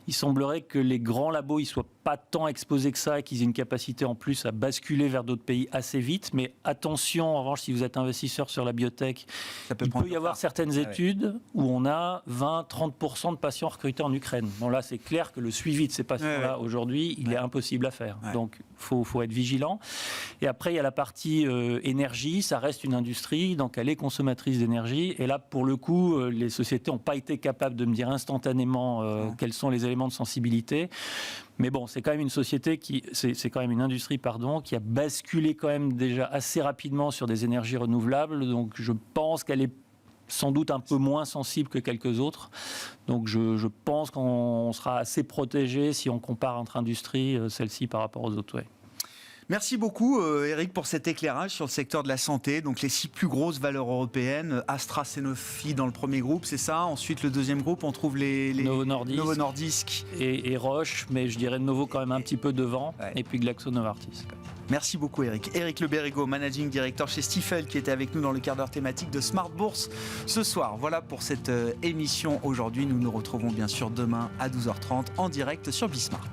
Il semblerait que les grands labos ne soient pas tant exposés que ça et qu'ils aient une capacité en plus à basculer vers d'autres pays assez vite. Mais attention, en revanche, si vous êtes investisseur sur la biotech, il peut y avoir certaines études où on a 20-30% de patients recrutés en Ukraine. Bon là, c'est clair que le suivi de ces patients-là, aujourd'hui, il est impossible à faire. Donc, il faut être vigilant. Et après, il y a la partie énergie. Ça reste une industrie, donc elle est consommatrice d'énergie. Et là, pour le coup, les sociétés n'ont pas été capables de me dire instantanément quels sont les éléments de sensibilité. Mais bon, c'est quand même une société c'est quand même une industrie, qui a basculé quand même déjà assez rapidement sur des énergies renouvelables. Donc, je pense qu'elle est sans doute un peu moins sensible que quelques autres. Donc je pense qu'on sera assez protégé si on compare entre industries, celle-ci par rapport aux autres. Merci beaucoup Eric pour cet éclairage sur le secteur de la santé. Donc les 6 plus grosses valeurs européennes, Astra, Sanofi dans le premier groupe, c'est ça. Ensuite le deuxième groupe, on trouve les Novo Nordisk et Roche, mais je dirais Novo quand même un petit peu devant, et puis Glaxo Novartis. Merci beaucoup Eric. Eric Le Berrigo, Managing Director chez Stifel, qui était avec nous dans le quart d'heure thématique de Smart Bourse ce soir. Voilà pour cette émission aujourd'hui. Nous nous retrouvons bien sûr demain à 12h30 en direct sur Bismart.